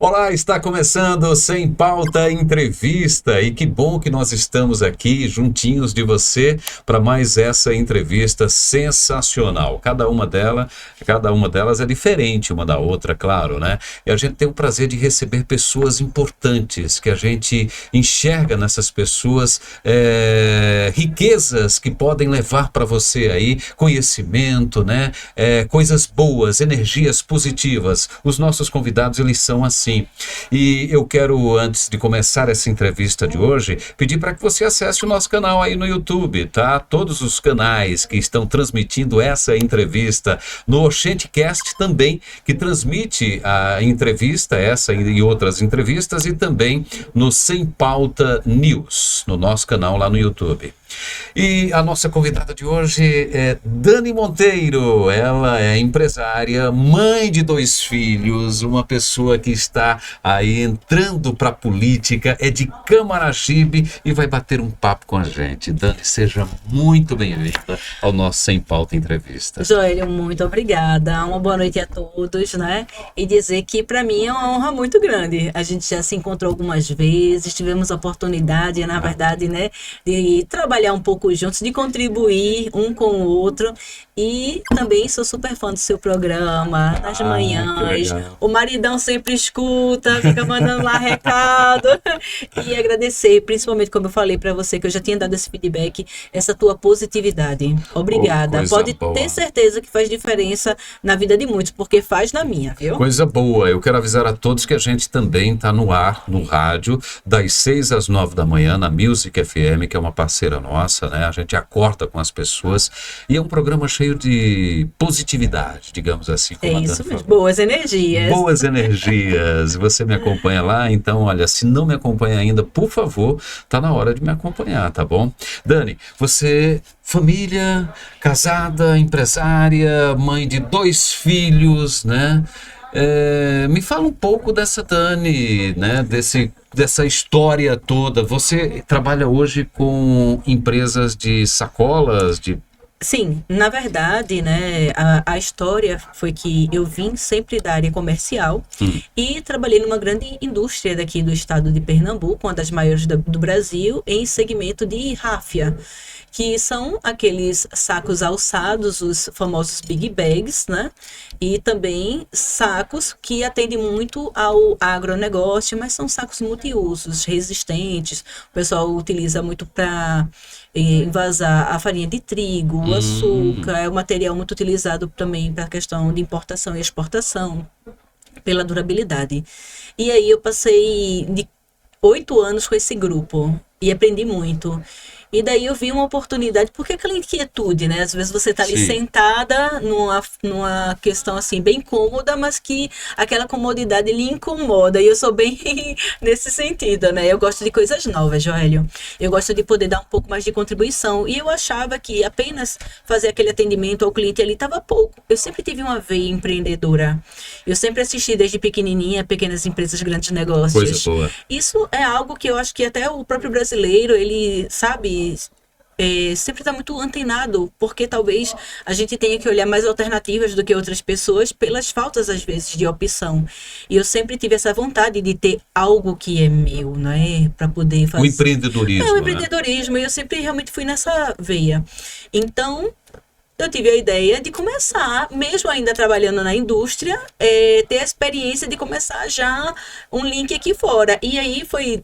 Olá, está começando o Sem Pauta Entrevista e que bom que nós estamos aqui juntinhos de você para mais essa entrevista sensacional. Cada uma delas é diferente uma da outra, claro, né? E a gente tem o prazer de receber pessoas importantes, que a gente enxerga nessas pessoas riquezas que podem levar para você aí conhecimento, né? Coisas boas, energias positivas. Os nossos convidados, eles são assim. E eu quero, antes de começar essa entrevista de hoje, pedir para que você acesse o nosso canal aí no YouTube, tá? Todos os canais que estão transmitindo essa entrevista, no Oxenticast também, que transmite a entrevista, essa e outras entrevistas, e também no Sem Pauta News, no nosso canal lá no YouTube. E a nossa convidada de hoje é Dani Monteiro. Ela é empresária, mãe de 2 filhos, uma pessoa que está aí entrando para a política, é de Camaragibe e vai bater um papo com a gente. Dani, seja muito bem-vinda ao nosso Sem Pauta Entrevista. Joelho, muito obrigada. Uma boa noite a todos, né? E dizer que para mim é uma honra muito grande. A gente já se encontrou algumas vezes, tivemos a oportunidade, na verdade, né, de trabalhar um pouco juntos, de contribuir um com o outro. E também sou super fã do seu programa, nas manhãs. O maridão sempre escuta, fica mandando lá recado. E agradecer, principalmente como eu falei para você, que eu já tinha dado esse feedback, essa tua positividade. Obrigada. Pode ter certeza que faz diferença na vida de muitos, porque faz na minha, viu? Coisa boa. Eu quero avisar a todos que a gente também está no ar, no rádio, das 6 às 9 da manhã, na Music FM, que é uma parceira nossa, né? A gente acorda com as pessoas e é um programa cheio de positividade, digamos assim. É isso mesmo, boas energias. Boas energias. Você me acompanha lá, então, olha, se não me acompanha ainda, por favor, tá na hora de me acompanhar, tá bom? Dani, você, família, casada, empresária, mãe de 2 filhos, né? Me fala um pouco dessa Dani, né? Dessa história toda. Você trabalha hoje com empresas de sacolas, Sim, na verdade, né, a história foi que eu vim sempre da área comercial e trabalhei numa grande indústria daqui do estado de Pernambuco, uma das maiores do Brasil, em segmento de ráfia, que são aqueles sacos alçados, os famosos big bags, né? E também sacos que atendem muito ao agronegócio, mas são sacos multiusos, resistentes. O pessoal utiliza muito para envasar a farinha de trigo, o açúcar, é um material muito utilizado também para a questão de importação e exportação, pela durabilidade. E aí eu passei de 8 anos com esse grupo e aprendi muito. E daí eu vi uma oportunidade, porque aquela inquietude, né? Às vezes você está ali sentada numa questão assim, bem cômoda, mas que aquela comodidade lhe incomoda. E eu sou bem nesse sentido, né? Eu gosto de coisas novas, Joélio. Eu gosto de poder dar um pouco mais de contribuição. E eu achava que apenas fazer aquele atendimento ao cliente ali estava pouco. Eu sempre tive uma veia empreendedora. Eu sempre assisti desde pequenininha, pequenas empresas, grandes negócios. Coisa boa. Isso é algo que eu acho que até o próprio brasileiro, ele sabe... sempre está muito antenado, porque talvez a gente tenha que olhar mais alternativas do que outras pessoas pelas faltas, às vezes, de opção. E eu sempre tive essa vontade de ter algo que é meu, não é? Para poder fazer... O empreendedorismo. O empreendedorismo, e eu sempre realmente fui nessa veia. Então... eu tive a ideia de começar, mesmo ainda trabalhando na indústria, ter a experiência de começar já um link aqui fora. E aí foi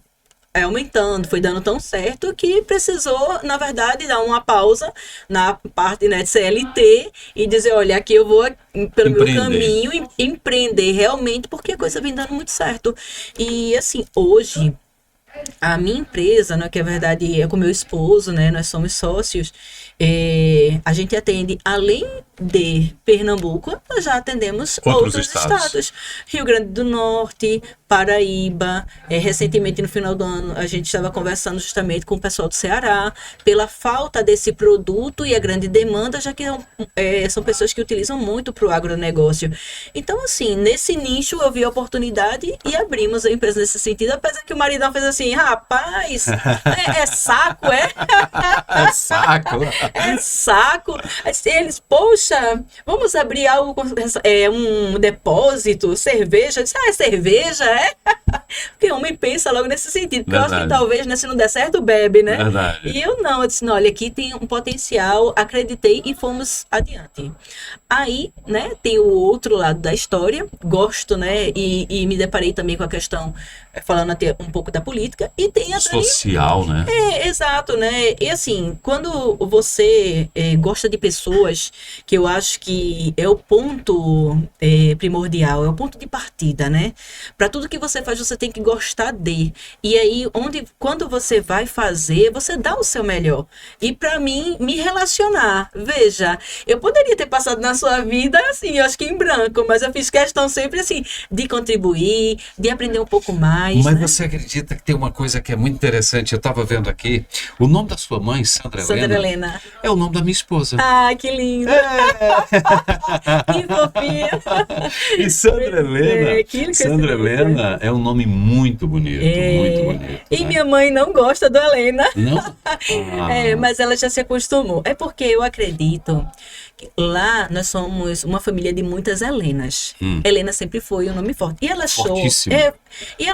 aumentando, foi dando tão certo que precisou, na verdade, dar uma pausa na parte, né, de CLT e dizer, olha, aqui eu vou pelo meu caminho empreender realmente, porque a coisa vem dando muito certo. E assim, hoje... a minha empresa, né, que a verdade é com meu esposo, né, nós somos sócios, a gente atende, além de Pernambuco, nós já atendemos outros estados. Rio Grande do Norte, Paraíba, recentemente no final do ano a gente estava conversando justamente com o pessoal do Ceará, pela falta desse produto e a grande demanda, já que são pessoas que utilizam muito para o agronegócio. Então, assim, nesse nicho eu vi a oportunidade e abrimos a empresa nesse sentido, apesar que o maridão fez assim, rapaz, é saco, é? É saco? É saco. Eles, poxa, poxa, vamos abrir algo, um depósito, cerveja. Eu disse, é cerveja, é? Porque homem pensa logo nesse sentido. Porque eu acho que talvez, né, se não der certo, bebe, né? Verdade. E eu não, eu disse, não, olha, aqui tem um potencial, acreditei e fomos adiante. Aí, né, tem o outro lado da história, gosto, né, e me deparei também com a questão, falando até um pouco da política, e tem a social, né? Exato, né? E assim, quando você gosta de pessoas, que eu acho que é o ponto primordial, é o ponto de partida, né? Para tudo que você faz, você tem que gostar de. E aí, quando você vai fazer, você dá o seu melhor. E para mim, me relacionar. Veja, eu poderia ter passado na sua vida, assim, eu acho que em branco, mas eu fiz questão sempre, assim, de contribuir, de aprender um pouco mais. Mas né? você acredita que tem uma coisa que é muito interessante? Eu estava vendo aqui, o nome da sua mãe, Sandra Helena, é o nome da minha esposa. Ah, que lindo! Que fofinha! E Sandra Helena é um nome muito bonito, muito bonito. E minha mãe não gosta do Helena. Não? Mas ela já se acostumou. É porque eu acredito que lá nós somos uma família de muitas Helenas. Helena sempre foi um nome forte. E ela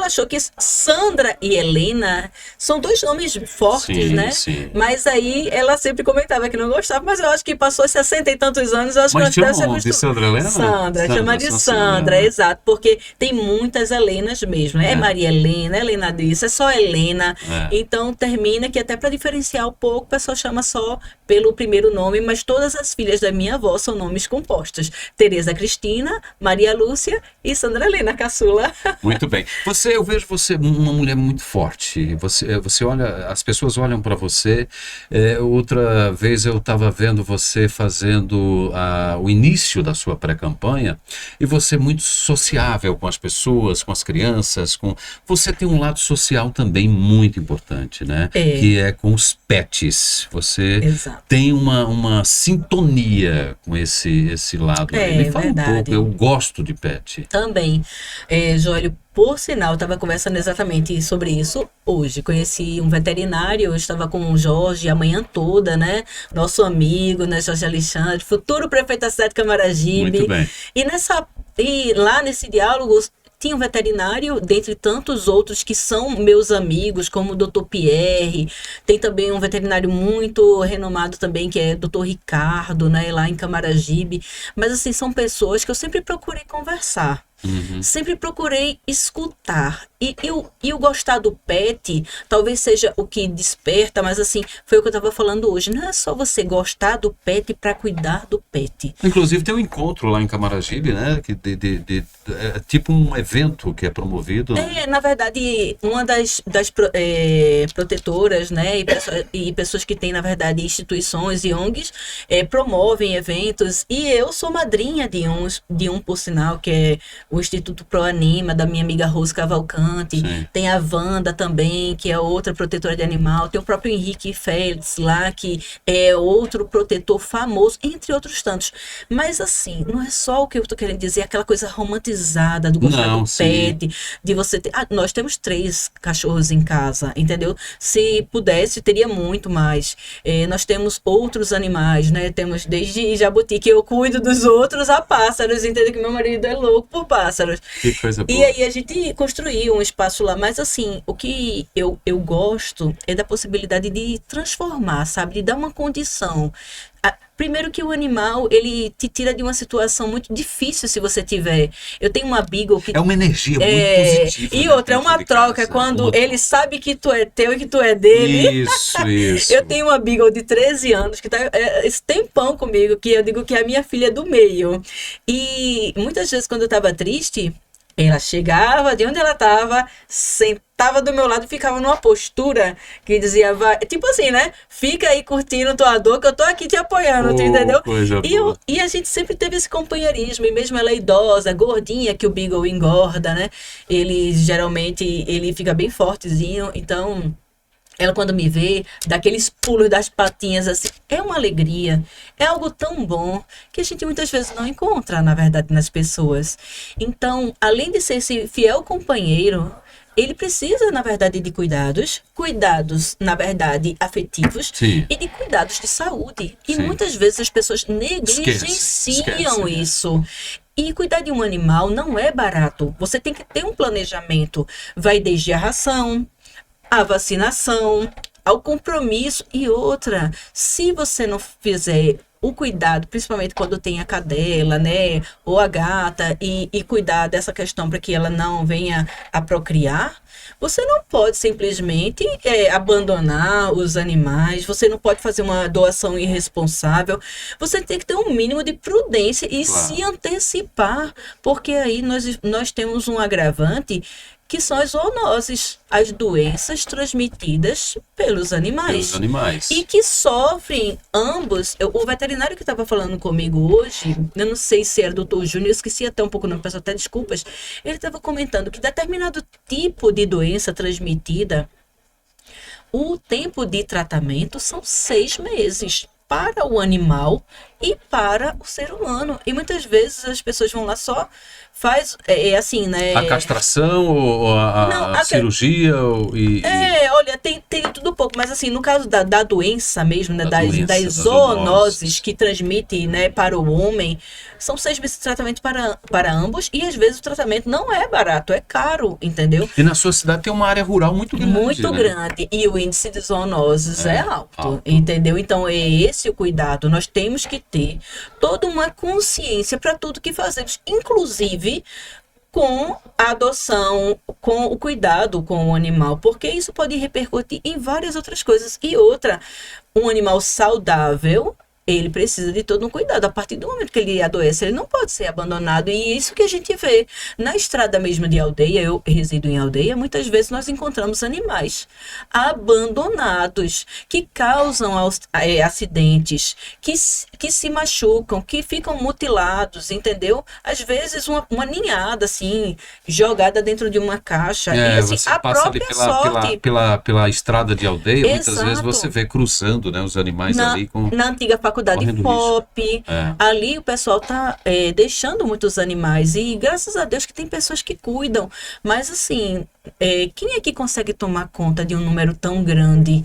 achou que Sandra e Helena são dois nomes fortes, né? Sim. Mas aí ela sempre comentava que não gostava, mas eu acho que passou 60 e tantos anos, eu acho mas que ela chama de Sandra Helena? Chama de Sandra, exato, porque tem muitas Helenas mesmo, né? É Maria Helena, Helena disso, é só Helena. Então termina que até para diferenciar um pouco, o pessoal chama só pelo primeiro nome, mas todas as filhas da minha avó são nomes compostos. Tereza Cristina, Maria Lúcia e Sandra Helena, caçula. Muito bem. Eu vejo você uma mulher muito forte. Você olha, as pessoas olham para você. Outra vez eu estava vendo você fazendo o início da sua pré-campanha e você muito sociável com as pessoas, com as crianças. Você tem um lado social também muito importante, né? Que é com os pets. Você tem uma sintonia com esse lado aí. Me fala um pouco, eu gosto de pet. Também. Joelho, por sinal, eu estava conversando exatamente sobre isso hoje. Conheci um veterinário, eu estava com o Jorge a manhã toda, né? Nosso amigo, né? Jorge Alexandre, futuro prefeito da cidade de Camaragibe. Muito bem. E lá nesse diálogo, tinha um veterinário, dentre tantos outros que são meus amigos, como o Dr. Pierre. Tem também um veterinário muito renomado também, que é Dr. Ricardo, né, lá em Camaragibe. Mas, assim, são pessoas que eu sempre procurei conversar. Sempre procurei escutar. E o gostar do pet, talvez seja o que desperta, mas assim, foi o que eu estava falando hoje. Não é só você gostar do pet para cuidar do pet. Inclusive tem um encontro lá em Camaragibe, né? É tipo um evento que é promovido. Na verdade, uma das protetoras, né? E pessoas que têm, na verdade, instituições e ONGs, promovem eventos. E eu sou madrinha de um, por sinal, que é o Instituto Proanima, da minha amiga Rose Cavalcante. Sim. Tem a Wanda também, que é outra protetora de animal. Tem o próprio Henrique Félix lá, que é outro protetor famoso, entre outros tantos. Mas assim, não é só o que eu tô querendo dizer, aquela coisa romantizada do gostar do pet, de você ter... nós temos 3 cachorros em casa, entendeu? Se pudesse, teria muito mais. Nós temos outros animais, né? Temos desde jabuti, que eu cuido dos outros, a pássaros, entendeu? Que meu marido é louco por pássaros. Que coisa boa. E aí a gente construiu um espaço lá, mas assim, o que eu gosto é da possibilidade de transformar, sabe? De dar uma condição. Primeiro que o animal, ele te tira de uma situação muito difícil se você tiver. Eu tenho uma Beagle que... É uma energia muito positiva. E outra, é uma troca, quando ele sabe que tu é teu e que tu é dele. Isso. Eu tenho uma Beagle de 13 anos que tá esse tempão comigo, que eu digo que é a minha filha do meio. E muitas vezes quando eu tava triste, ela chegava de onde ela estava, sentava do meu lado e ficava numa postura que dizia, vai, tipo assim, né? Fica aí curtindo tua dor, que eu tô aqui te apoiando, tu entendeu? E a gente sempre teve esse companheirismo, e mesmo ela é idosa, gordinha, que o Beagle engorda, né? Ele fica bem fortezinho, então... Ela, quando me vê, dá aqueles pulos das patinhas, assim, é uma alegria, é algo tão bom que a gente muitas vezes não encontra, na verdade, nas pessoas. Então, além de ser esse fiel companheiro, ele precisa, na verdade, de cuidados, na verdade, afetivos, Sim. e de cuidados de saúde. E Sim. muitas vezes as pessoas negligenciam Esquece, isso. E cuidar de um animal não é barato. Você tem que ter um planejamento. Vai desde a ração, a vacinação, ao compromisso e outra. Se você não fizer o cuidado, principalmente quando tem a cadela, né, ou a gata, e cuidar dessa questão para que ela não venha a procriar, você não pode simplesmente abandonar os animais, você não pode fazer uma doação irresponsável, você tem que ter um mínimo de prudência e se antecipar, porque aí nós temos um agravante que são as zoonoses, as doenças transmitidas pelos animais. E que sofrem ambos. O veterinário que estava falando comigo hoje, eu não sei se era o Dr. Júnior, eu esqueci até um pouco o nome, peço até desculpas, ele estava comentando que determinado tipo de doença transmitida, o tempo de tratamento são 6 meses para o animal e para o ser humano. E muitas vezes as pessoas vão lá só faz assim, né? A castração ou a cirurgia? Olha, tem tudo um pouco, mas assim, no caso da doença mesmo, né? Das zoonoses zoonoses que transmite, né, para o homem, são 6 meses de tratamento para ambos, e às vezes o tratamento não é barato, é caro, entendeu? E na sua cidade tem uma área rural muito grande. Muito grande, e o índice de zoonoses é alto, entendeu? Então é esse o cuidado. Nós temos que ter toda uma consciência para tudo que fazemos, inclusive com a adoção, com o cuidado com o animal, porque isso pode repercutir em várias outras coisas. E outra, um animal saudável, ele precisa de todo um cuidado. A partir do momento que ele adoece, ele não pode ser abandonado. E é isso que a gente vê na estrada mesmo de aldeia. Eu resido em aldeia, muitas vezes nós encontramos animais abandonados, que causam acidentes, que se machucam, que ficam mutilados, entendeu? Às vezes uma ninhada, assim, jogada dentro de uma caixa. E assim, você a passa própria ali sorte... pela estrada de aldeia, muitas Exato. vezes você vê cruzando, né, os animais ali com... Na antiga faculdade FOP, ali o pessoal tá deixando muitos animais, e graças a Deus que tem pessoas que cuidam, mas assim, quem é que consegue tomar conta de um número tão grande,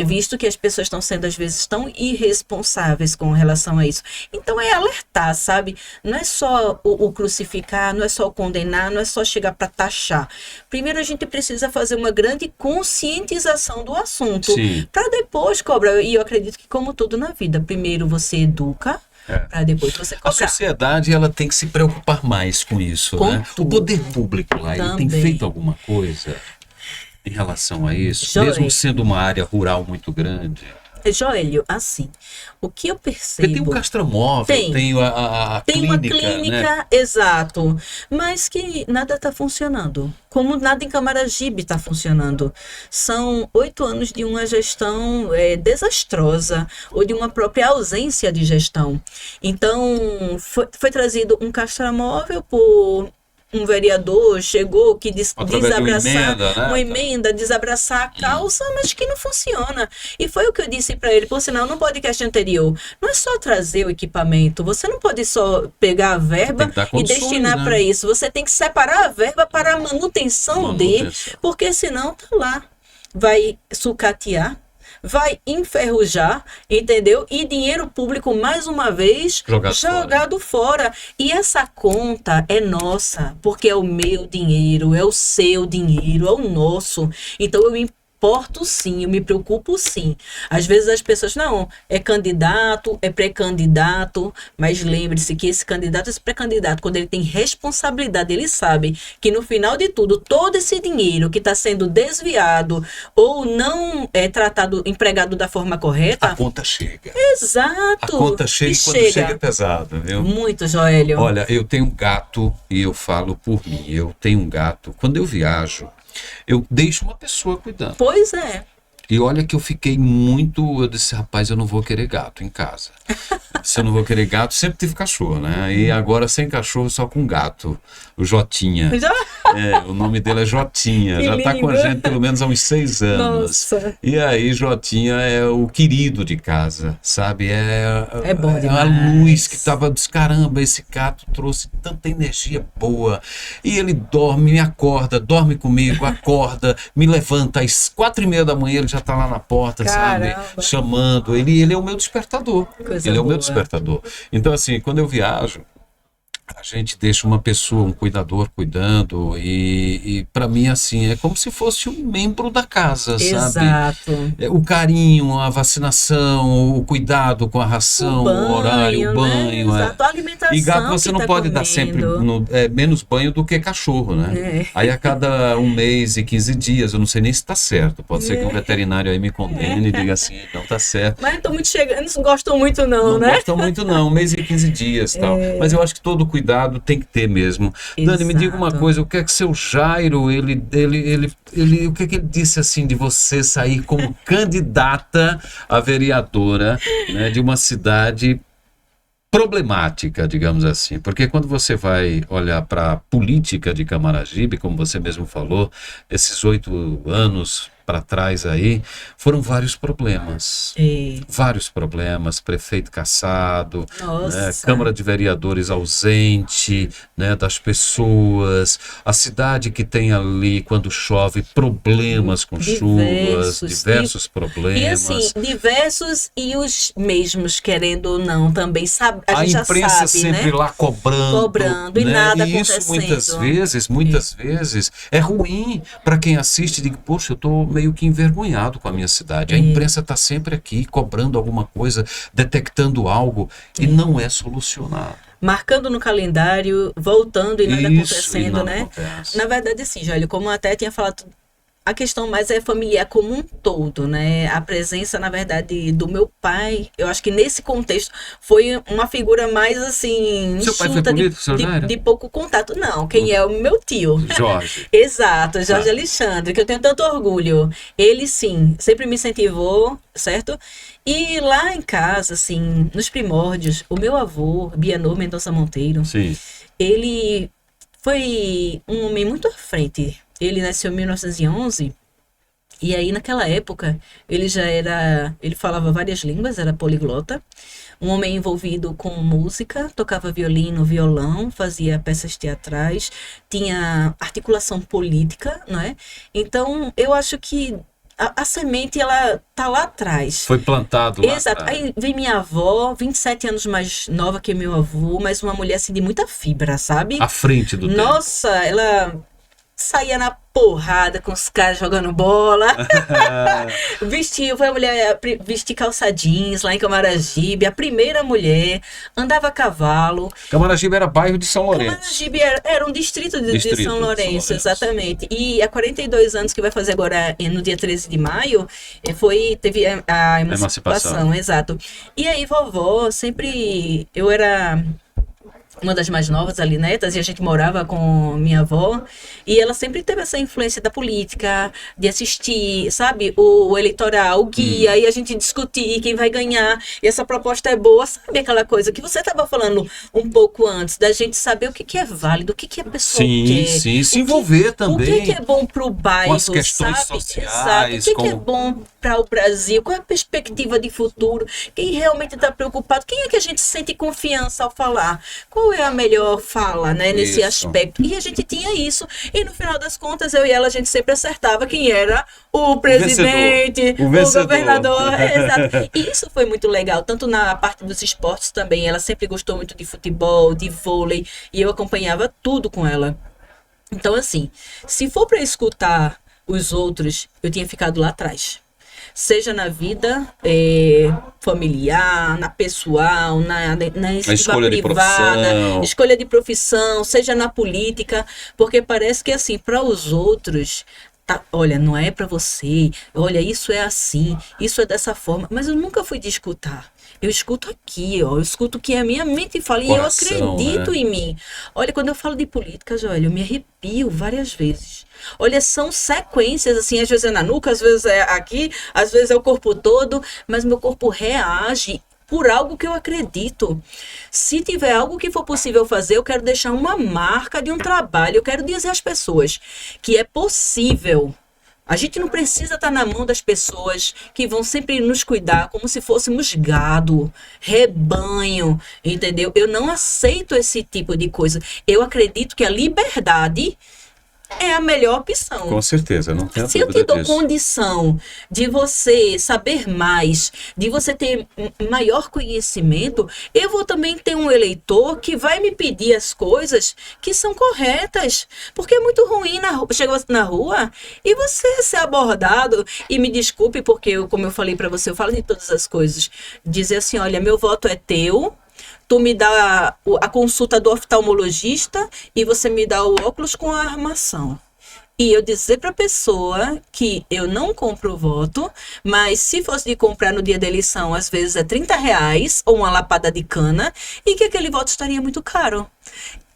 visto que as pessoas estão sendo às vezes tão irresponsáveis com relação a isso? Então é alertar, sabe? Não é só o crucificar, não é só o condenar, não é só chegar para taxar. Primeiro a gente precisa fazer uma grande conscientização do assunto, para depois cobrar. E eu acredito que, como tudo na vida, primeiro você educa, para depois você cobrar. A sociedade, ela tem que se preocupar mais com isso, né? O poder público lá, ele tem feito alguma coisa em relação a isso, mesmo sendo uma área rural muito grande? Joelho, assim, o que eu percebo... Porque tem um castramóvel, tem a tem clínica, uma clínica, né? Exato, mas que nada está funcionando, como nada em Camaragibe está funcionando. São 8 anos de uma gestão desastrosa, ou de uma própria ausência de gestão. Então, foi trazido um castramóvel por... um vereador chegou que desabraçar uma emenda, desabraçar a causa, mas que não funciona. E foi o que eu disse para ele, por sinal, no podcast anterior, não é só trazer o equipamento, você não pode só pegar a verba e destinar para isso, você tem que separar a verba para a manutenção dele, porque senão tá lá, vai sucatear, vai enferrujar, entendeu? E dinheiro público, mais uma vez, jogado fora. E essa conta é nossa, porque é o meu dinheiro, é o seu dinheiro, é o nosso. Então eu importo sim, eu me preocupo sim. Às vezes as pessoas, não, é candidato, é pré-candidato, mas lembre-se que esse candidato, esse pré-candidato, quando ele tem responsabilidade, ele sabe que no final de tudo, todo esse dinheiro que está sendo desviado ou não é tratado, empregado da forma correta... A conta chega. Exato. A conta chega, e quando chega é pesado, viu? Muito, Joelho. Olha, eu tenho um gato, e eu falo por mim, eu tenho um gato, quando eu viajo, eu deixo uma pessoa cuidando. Pois é. E olha que eu fiquei muito... Eu disse, rapaz, eu não vou querer gato em casa. Se eu não vou querer gato, sempre tive cachorro, né? E agora sem cachorro, só com gato. O Jotinha. O nome dele é Jotinha, Que já está com a lindo. gente pelo menos há uns 6 anos. Nossa. E aí, Jotinha é o querido de casa, sabe? É bom a demais. luz que estava dos caramba, esse gato trouxe tanta energia boa. E ele dorme, me acorda, dorme comigo, acorda, me levanta às 4:30 da manhã, ele já está lá na porta, sabe? Caramba. Chamando. Ele é o meu despertador. Coisa Ele é o meu boa. despertador. Então, assim, quando eu viajo, a gente deixa uma pessoa, um cuidador cuidando e para mim, assim, é como se fosse um membro da casa, sabe? Exato. O carinho, a vacinação, o cuidado com a ração, o horário, o né? banho. Exato. A alimentação E gato você que não tá pode dar sempre comendo. menos banho do que cachorro, né? É. Aí a cada 1 mês e 15 dias, eu não sei nem se está certo. Pode ser que um veterinário aí me condene e diga assim, não está certo. Mas não tô muito chegando, não gostam muito não, Não né? gostam muito não, 1 mês e 15 dias e tal. Mas eu acho que todo cuidado tem que ter mesmo. Dani, me diga uma Exato. coisa, o que é que seu Jairo, o que é que ele disse assim de você sair como candidata a vereadora, né, de uma cidade problemática, digamos assim, porque quando você vai olhar para a política de Camaragibe, como você mesmo falou, esses 8 anos para trás aí, foram vários problemas. Vários problemas, prefeito cassado, né, Nossa. Câmara de Vereadores ausente, né, das pessoas, a cidade que tem ali, quando chove, problemas com chuvas, diversos E problemas. assim, diversos e os mesmos, querendo ou não, também sabe, a A gente já imprensa sabe, sempre né? lá cobrando, E né? nada E isso acontecendo. muitas vezes é ruim para quem assiste e diz, poxa, eu estou meio que envergonhado com a minha cidade. A imprensa está sempre aqui cobrando alguma coisa, detectando algo e não é solucionado. Marcando no calendário, voltando e nada Isso, e acontecendo, nada né? acontece. Na verdade, assim, Jólio, como eu até tinha falado, a questão mais é familiar como um todo, né? A presença, na verdade, do meu pai, eu acho que nesse contexto foi uma figura mais assim, Seu pai foi enxuta, político, seu Jairo? de pouco contato. Não, quem é o meu tio. Jorge. Exato, Jorge Tá. Alexandre, que eu tenho tanto orgulho. Ele, sim, sempre me incentivou, certo? E lá em casa, assim, nos primórdios, o meu avô, Bianor Mendonça Monteiro, Sim. ele foi um homem muito à frente. Ele nasceu em 1911 e aí naquela época ele falava várias línguas, era poliglota. Um homem envolvido com música, tocava violino, violão, fazia peças teatrais, tinha articulação política, não é? Então, eu acho que a semente, ela tá lá atrás. Foi plantado lá Exato. atrás. Aí vem minha avó, 27 anos mais nova que meu avô, mas uma mulher assim de muita fibra, sabe? À frente do tempo. Nossa, ela saía na porrada com os caras jogando bola. Foi a mulher vestir calça jeans lá em Camaragibe, a primeira mulher, andava a cavalo. Camaragibe era bairro de São Lourenço. Camaragibe era um distrito de Distrito de São São Lourenço, Lourenço. exatamente. E há 42 anos que vai fazer agora, no dia 13 de maio, teve a emancipação, exato. E aí, vovó, sempre, eu era uma das mais novas ali, netas, e a gente morava com minha avó, e ela sempre teve essa influência da política, de assistir, sabe, o eleitoral, o guia, e a gente discutir quem vai ganhar, e essa proposta é boa, sabe aquela coisa que você estava falando um pouco antes, da gente saber o que é válido, o que a pessoa quer. Sim, se envolver também. O que é bom para o bairro, com as questões sabe? sociais, Exato. O que é bom para o Brasil, qual é a perspectiva de futuro, quem realmente está preocupado, quem é que a gente sente confiança ao falar, qual é a melhor fala, né, nesse Isso. aspecto. E a gente tinha isso. E no final das contas, eu e ela, a gente sempre acertava quem era o presidente, O vencedor. governador. Exato. E isso foi muito legal, tanto na parte dos esportes também. Ela sempre gostou muito de futebol, de vôlei, e eu acompanhava tudo com ela. Então, assim, se for para escutar os outros, eu tinha ficado lá atrás. Seja na vida familiar, na pessoal, na escolha de privada, profissão. escolha de profissão, seja na política, porque parece que assim, para os outros, olha, não é para você, olha, isso é assim, isso é dessa forma, mas eu nunca fui de escutar. Eu escuto aqui, ó, eu escuto o que a minha mente fala, Coração, e eu acredito né? em mim. Olha, quando eu falo de política, olha, eu me arrepio várias vezes. Olha, são sequências, assim, às vezes é na nuca, às vezes é aqui, às vezes é o corpo todo, mas meu corpo reage por algo que eu acredito. Se tiver algo que for possível fazer, eu quero deixar uma marca de um trabalho. Eu quero dizer às pessoas que é possível. A gente não precisa estar na mão das pessoas que vão sempre nos cuidar como se fôssemos gado, rebanho, entendeu? Eu não aceito esse tipo de coisa. Eu acredito que a liberdade é a melhor opção. Com certeza, não tenho Se eu dúvida te dou disso. condição de você saber mais, de você ter maior conhecimento, eu vou também ter um eleitor que vai me pedir as coisas que são corretas. Porque é muito ruim chegar na rua e você ser abordado, e me desculpe, porque, como eu falei para você, eu falo de todas as coisas, dizer assim, olha, meu voto é teu, tu me dá a consulta do oftalmologista e você me dá o óculos com a armação. E eu dizer para a pessoa que eu não compro o voto, mas se fosse de comprar no dia da eleição, às vezes é R$ 30 ou uma lapada de cana, e que aquele voto estaria muito caro.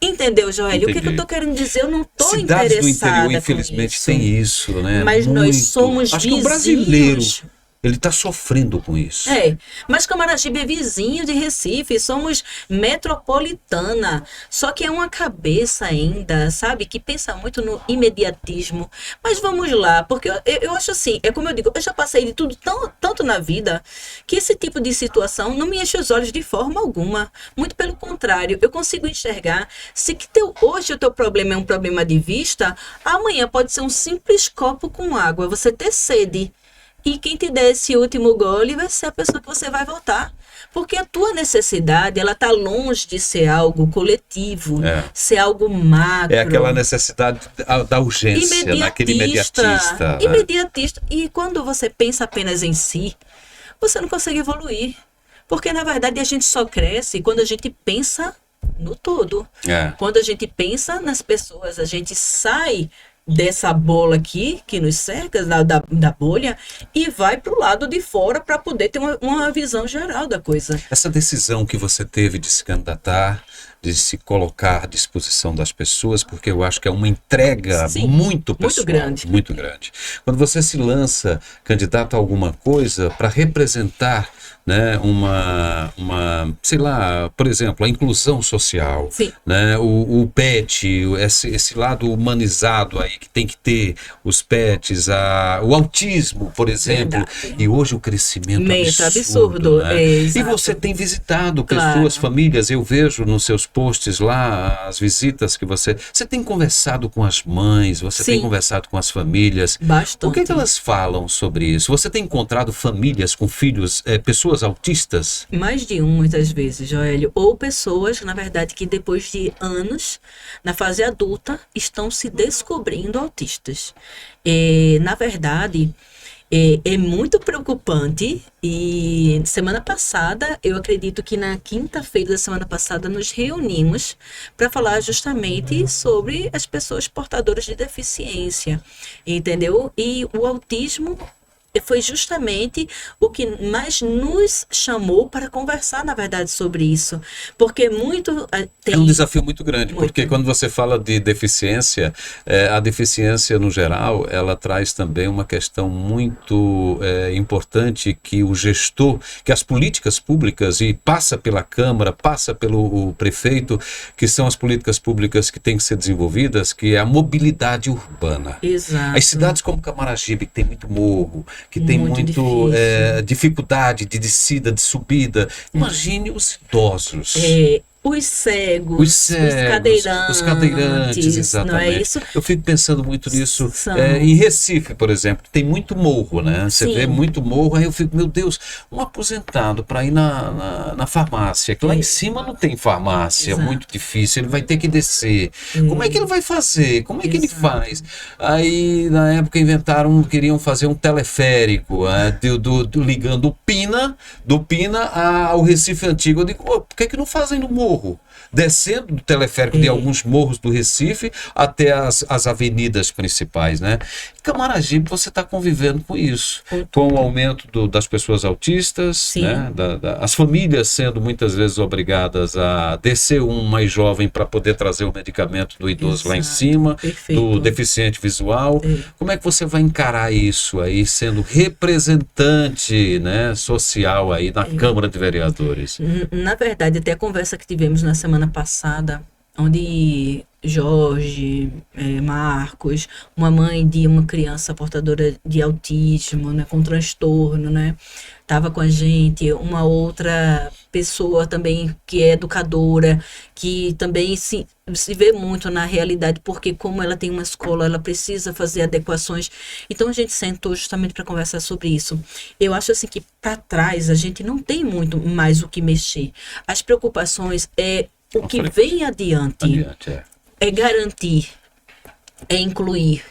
Entendeu, Joelho? O que eu estou querendo dizer? Eu não estou interessada Cidades do interior, infelizmente, isso. tem isso, né? Mas muito. nós somos Acho que o vizinhos. brasileiro, ele está sofrendo com isso. Mas Camaragibe é vizinho de Recife, somos metropolitana, só que é uma cabeça ainda, sabe, que pensa muito no imediatismo. Mas vamos lá, porque eu acho assim, é como eu digo, eu já passei de tudo tanto na vida, que esse tipo de situação não me enche os olhos de forma alguma. Muito pelo contrário, eu consigo enxergar, se que hoje o teu problema é um problema de vista, amanhã pode ser um simples copo com água, você ter sede. E quem te der esse último gole vai ser a pessoa que você vai votar. Porque a tua necessidade, ela está longe de ser algo coletivo, ser algo macro. É aquela necessidade da urgência, naquele imediatista. Imediatista. E quando você pensa apenas em si, você não consegue evoluir. Porque, na verdade, a gente só cresce quando a gente pensa no todo. Quando a gente pensa nas pessoas, a gente sai dessa bola aqui, que nos cerca, da bolha, e vai para o lado de fora para poder ter uma visão geral da coisa. Essa decisão que você teve de se candidatar, de se colocar à disposição das pessoas, porque eu acho que é uma entrega muito pessoal, muito grande. Quando você se lança candidato a alguma coisa para representar, né, sei lá, por exemplo, a inclusão social, né, o PET, esse lado humanizado aí que tem que ter, os PETs, o autismo, por exemplo, e hoje o crescimento absurdo, né? E você tem visitado pessoas, famílias, eu vejo nos seus posts lá, as visitas que você tem conversado com as mães, você tem conversado com as famílias. Bastante. O que elas falam sobre isso? Você tem encontrado famílias com filhos, pessoas autistas? Mais de muitas vezes, Joelho. Ou pessoas, na verdade, que depois de anos, na fase adulta, estão se descobrindo autistas. Na verdade, é muito preocupante. E semana passada, eu acredito que na quinta-feira da semana passada, nos reunimos para falar justamente sobre as pessoas portadoras de deficiência, entendeu? E o autismo foi justamente o que mais nos chamou para conversar, na verdade, sobre isso. Porque é um desafio muito grande, porque quando você fala de deficiência, a deficiência, no geral, ela traz também uma questão muito importante que o gestor, que as políticas públicas, e passa pela Câmara, passa pelo prefeito, que são as políticas públicas que têm que ser desenvolvidas, que é a mobilidade urbana. Exato. As cidades como Camaragibe, que tem muito morro, que tem muito dificuldade de descida, de subida. Imagine os idosos. Os cegos, os cadeirantes, exatamente. Não é isso? Eu fico pensando muito nisso. Em Recife, por exemplo, tem muito morro, né? Você vê muito morro, aí eu fico, meu Deus, um aposentado para ir na farmácia, que lá em cima não tem farmácia, é muito difícil, ele vai ter que descer. Como é que ele vai fazer? Como é que ele faz? Aí, na época, queriam fazer um teleférico, ligando do Pina ao Recife Antigo. Eu digo, por que não fazem no morro? morro, descendo do teleférico de alguns morros do Recife até as avenidas principais, né? Camaragibe, você está convivendo com isso, com o aumento das pessoas autistas, né? As famílias sendo muitas vezes obrigadas a descer um mais jovem para poder trazer o medicamento do idoso lá em cima, do deficiente visual. Como é que você vai encarar isso aí, sendo representante, né, social aí na Câmara de Vereadores? Na verdade, até a conversa que tivemos na semana passada, onde Jorge, Marcos, uma mãe de uma criança portadora de autismo, né, com transtorno, né, estava com a gente, uma outra pessoa também que é educadora, que também se vê muito na realidade, porque como ela tem uma escola, ela precisa fazer adequações. Então a gente sentou justamente para conversar sobre isso. Eu acho assim que para trás a gente não tem muito mais o que mexer. As preocupações o que vem adiante é garantir, é incluir,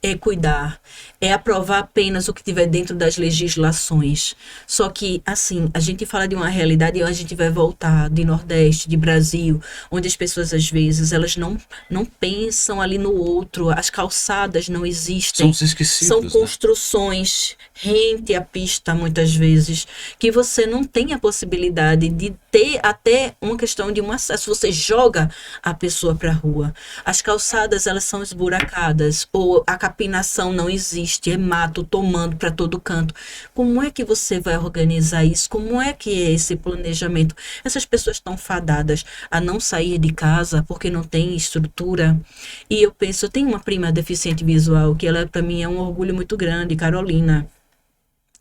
é cuidar, é aprovar apenas o que tiver dentro das legislações. Só que, assim, a gente fala de uma realidade e a gente vai voltar de Nordeste, de Brasil, onde as pessoas, às vezes, elas não pensam ali no outro, as calçadas não existem. São esquecidos, são construções rente à pista, muitas vezes, que você não tem a possibilidade de ter até uma questão de um acesso. Você joga a pessoa para a rua. As calçadas, elas são esburacadas, ou a capinação não existe, é mato tomando para todo canto. Como é que você vai organizar isso? Como é que é esse planejamento? Essas pessoas estão fadadas a não sair de casa porque não tem estrutura. E eu penso, eu tenho uma prima deficiente visual, que ela para mim é um orgulho muito grande, Carolina.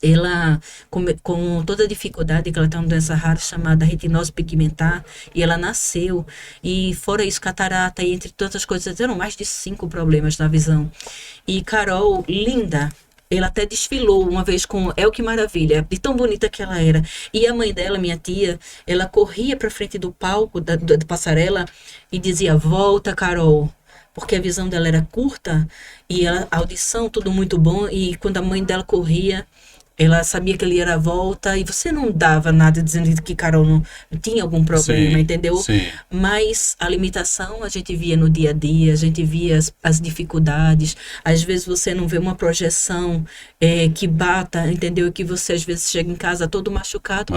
Ela, com toda a dificuldade, que ela tem uma doença rara chamada retinose pigmentar, e ela nasceu, e fora isso, catarata, e entre tantas coisas, eram mais de 5 problemas na visão. E Carol, linda, ela até desfilou uma vez com El Que Maravilha, de tão bonita que ela era. E a mãe dela, minha tia, ela corria para frente do palco, da passarela, e dizia, volta, Carol. Porque a visão dela era curta, e a audição, tudo muito bom, e quando a mãe dela corria, ela sabia que ele era a volta, e você não dava nada dizendo que Carol não tinha algum problema, entendeu? Sim. Mas a limitação a gente via no dia a dia, a gente via as dificuldades. Às vezes você não vê uma projeção que bata, entendeu? Que você às vezes chega em casa todo machucado.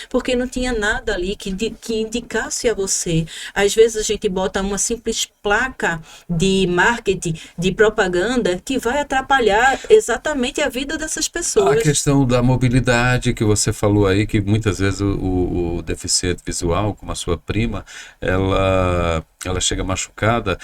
Porque não tinha nada ali que indicasse a você. Às vezes a gente bota uma simples placa de marketing, de propaganda, que vai atrapalhar exatamente a vida dessas pessoas. A questão da mobilidade que você falou aí, que muitas vezes o deficiente visual, como a sua prima, ela chega machucada.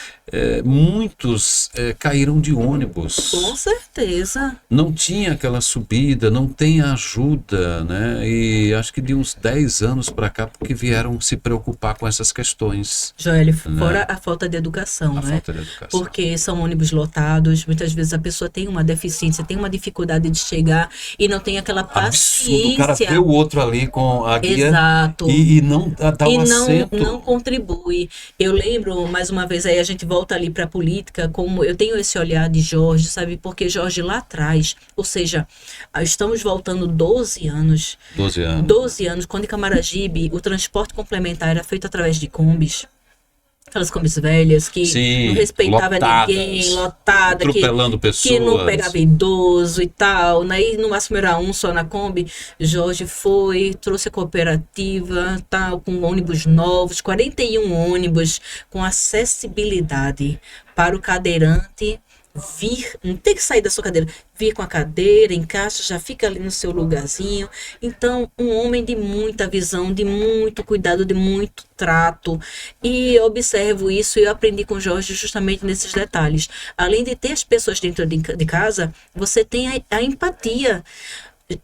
Muitos caíram de ônibus. Com certeza. Não tinha aquela subida, não tem ajuda, né? E acho que de uns 10 anos para cá, porque vieram se preocupar com essas questões. Joelle, fora a falta de educação, né? Falta de educação. Porque são ônibus lotados, muitas vezes a pessoa tem uma deficiência, tem uma dificuldade de chegar e não tem aquela paciência. Absurdo, o cara vê o outro ali com a guia. Exato. E não dá o assento. Não contribui. Eu lembro, mais uma vez, aí a gente volta ali para a política, como eu tenho esse olhar de Jorge, sabe? Porque Jorge lá atrás, ou seja, estamos voltando 12 anos. 12 anos. 12 anos, quando em Camaragibe o transporte complementar era feito através de combis. Aquelas combis velhas que não respeitava ninguém, lotada, atropelando pessoas, que não pegava idoso e tal, né? E no máximo era um só na Kombi. Jorge foi, trouxe a cooperativa, tal, com ônibus novos, 41 ônibus com acessibilidade para o cadeirante vir, não tem que sair da sua cadeira, vir com a cadeira, encaixa, já fica ali no seu lugarzinho. Então, um homem de muita visão, de muito cuidado, de muito trato. E eu observo isso e eu aprendi com o Jorge justamente nesses detalhes. Além de ter as pessoas dentro de casa, você tem a empatia.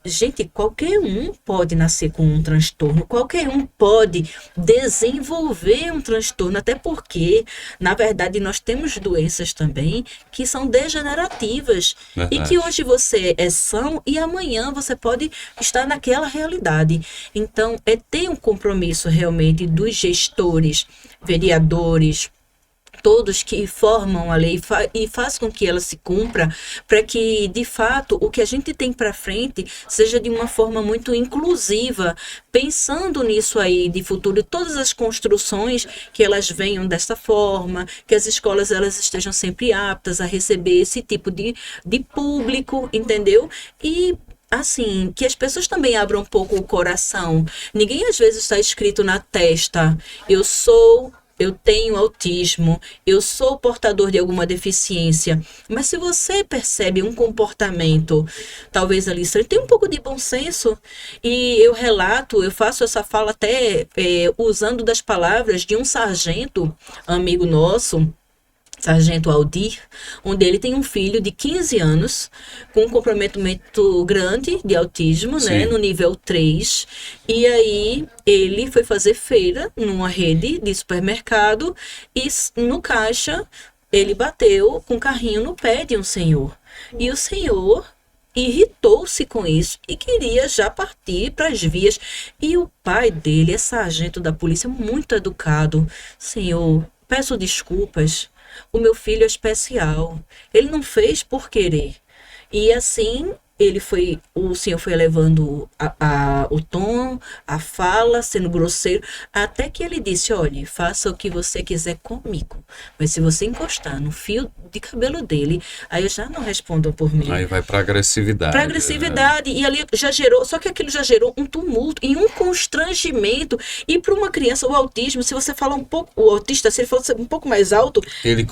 Gente, qualquer um pode nascer com um transtorno, qualquer um pode desenvolver um transtorno, até porque, na verdade, nós temos doenças também que são degenerativas. Verdade. E que hoje você é são e amanhã você pode estar naquela realidade. Então, ter um compromisso realmente dos gestores, vereadores, todos que formam a lei e faz com que ela se cumpra, para que, de fato, o que a gente tem para frente seja de uma forma muito inclusiva, pensando nisso aí de futuro, todas as construções que elas venham desta forma, que as escolas elas estejam sempre aptas a receber esse tipo de público, entendeu? E assim, que as pessoas também abram um pouco o coração. Ninguém às vezes está escrito na testa, eu tenho autismo, eu sou portador de alguma deficiência. Mas se você percebe um comportamento, talvez ali, tem um pouco de bom senso, e eu faço essa fala até usando das palavras de um sargento, amigo nosso, Sargento Aldir, onde ele tem um filho de 15 anos com um comprometimento grande de autismo, né, no nível 3. E aí ele foi fazer feira numa rede de supermercado e no caixa ele bateu com o carrinho no pé de um senhor. E o senhor irritou-se com isso e queria já partir para as vias. E o pai dele é sargento da polícia, muito educado. Senhor, peço desculpas. O meu filho é especial. Ele não fez por querer. E assim, o senhor foi elevando o tom, a fala, sendo grosseiro, até que ele disse, olha, faça o que você quiser comigo. Mas se você encostar no fio de cabelo dele, aí eu já não respondo por mim. Aí vai para agressividade. Para agressividade. E ali já gerou, só que aquilo já gerou um tumulto e um constrangimento. E para uma criança, o autismo, se você falar um pouco, o autista, se ele for um pouco mais alto, ele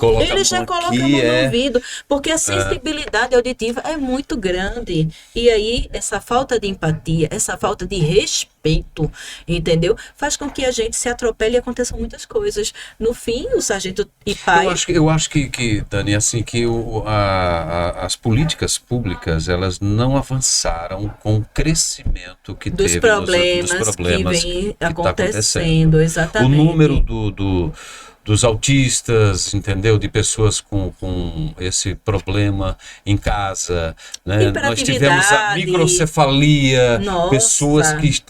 já coloca a mão no ouvido, porque a sensibilidade auditiva é muito grande. E aí, essa falta de empatia, essa falta de respeito, entendeu? Faz com que a gente se atropele e aconteçam muitas coisas. No fim, o sargento e pai... Eu acho que Dani, assim, que as políticas públicas, elas não avançaram com o crescimento que dos teve problemas dos que vem que tá acontecendo. Exatamente. O número dos autistas, entendeu? De pessoas com esse problema em casa, né? Nós tivemos a microcefalia, pessoas que...